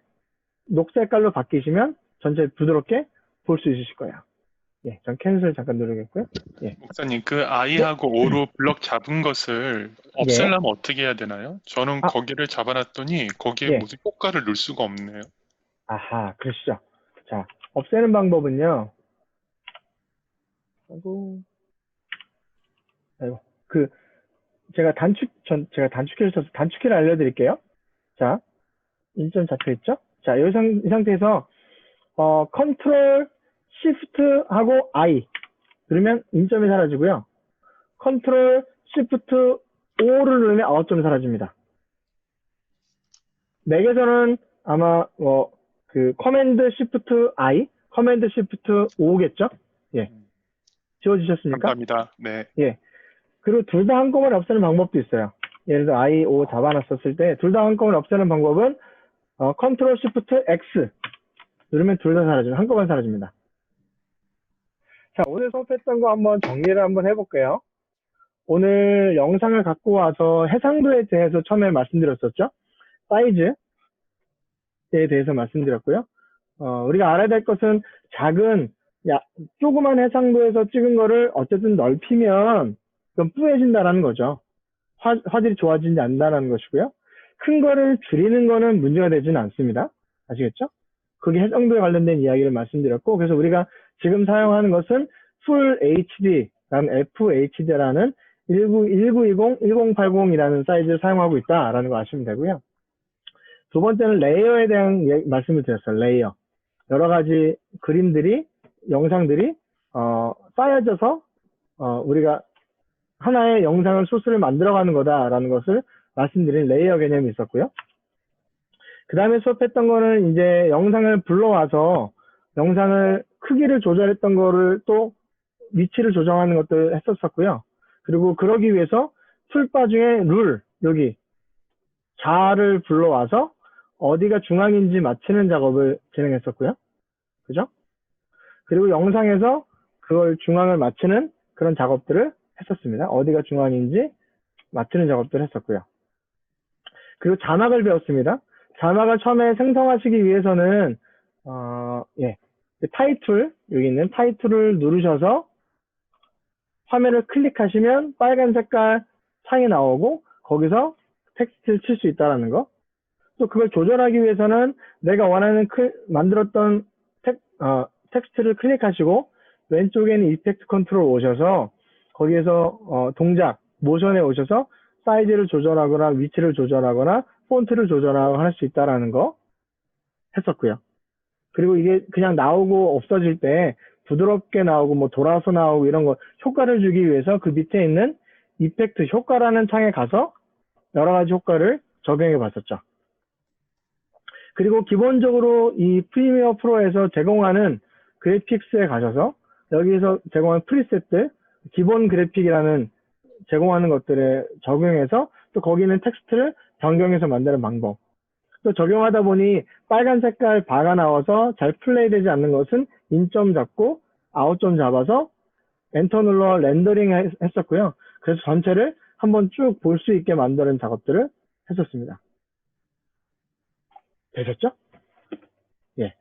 녹색깔로 바뀌시면 전체 부드럽게 볼 수 있으실 거예요. 예, 전 캔슬 잠깐 누르겠고요. 예. 목사님, 그 I하고 O로 블럭 잡은 것을 없애려면 어떻게 해야 되나요? 저는 거기를 잡아놨더니 거기에 무슨 효과를 넣을 수가 없네요. 아하, 그러시죠. 자, 없애는 방법은요. 제가 단축키를 단축키를 알려드릴게요. 자, 인점 잡혀있죠? 자, 이 상태에서, 컨트롤, 시프트하고 I. 누르면 인점이 사라지고요. 컨트롤, 시프트, O를 누르면 아웃점이 사라집니다. 맥에서는 아마, 커맨드, 시프트, I, 커맨드, 시프트, O겠죠? 예. 지워지셨습니까? 감사합니다. 네. 예. 그리고 둘 다 한꺼번에 없애는 방법도 있어요. 예를 들어 I, O 잡아놨었을 때 둘 다 한꺼번에 없애는 방법은 컨트롤 시프트 X 누르면 둘 다 사라집니다. 한꺼번에 사라집니다. 자, 오늘 수업했던 거 한번 정리를 한번 해볼게요. 오늘 영상을 갖고 와서 해상도에 대해서 처음에 말씀드렸었죠. 사이즈에 대해서 말씀드렸고요. 우리가 알아야 될 것은 조그만 해상도에서 찍은 거를 어쨌든 넓히면 그건 뿌얘진다라는 거죠. 화질이 좋아지지 않는다는 것이고요. 큰 거를 줄이는 거는 문제가 되지는 않습니다. 아시겠죠? 그게 해상도에 관련된 이야기를 말씀드렸고, 그래서 우리가 지금 사용하는 것은 Full HD라는 FHD라는 1920, 1080이라는 사이즈를 사용하고 있다라는 거 아시면 되고요. 두 번째는 레이어에 대한 말씀을 드렸어요. 레이어. 여러 가지 그림들이, 영상들이 쌓여져서 우리가 하나의 영상을 소스를 만들어가는 거다라는 것을 말씀드린 레이어 개념이 있었고요. 그 다음에 수업했던 거는 이제 영상을 불러와서 영상을 크기를 조절했던 거를 또 위치를 조정하는 것들 했었었고요. 그리고 그러기 위해서 툴바 중에 룰, 여기 자를 불러와서 어디가 중앙인지 맞추는 작업을 진행했었고요. 그죠? 그리고 영상에서 그걸 중앙을 맞추는 그런 작업들을 했었습니다. 어디가 중앙인지 맞추는 작업들을 했었고요. 그리고 자막을 배웠습니다. 자막을 처음에 생성하시기 위해서는 타이틀, 여기 있는 타이틀을 누르셔서 화면을 클릭하시면 빨간 색깔 창이 나오고 거기서 텍스트를 칠 수 있다는 거. 또 그걸 조절하기 위해서는 내가 원하는 만들었던 텍스트를 클릭하시고 왼쪽에 있는 이펙트 컨트롤 오셔서 거기에서 동작, 모션에 오셔서 사이즈를 조절하거나 위치를 조절하거나 폰트를 조절하거나 할 수 있다는 거 했었고요. 그리고 이게 그냥 나오고 없어질 때 부드럽게 나오고 뭐 돌아서 나오고 이런 거 효과를 주기 위해서 그 밑에 있는 이펙트 효과라는 창에 가서 여러 가지 효과를 적용해 봤었죠. 그리고 기본적으로 이 프리미어 프로에서 제공하는 그래픽스에 가셔서 여기에서 제공하는 프리셋들, 기본 그래픽이라는 제공하는 것들에 적용해서 또 거기는 텍스트를 변경해서 만드는 방법. 또 적용하다 보니 빨간 색깔 바가 나와서 잘 플레이 되지 않는 것은 인점 잡고 아웃점 잡아서 엔터 눌러 렌더링 했었고요. 그래서 전체를 한번 쭉 볼 수 있게 만드는 작업들을 했었습니다. 되셨죠? 예.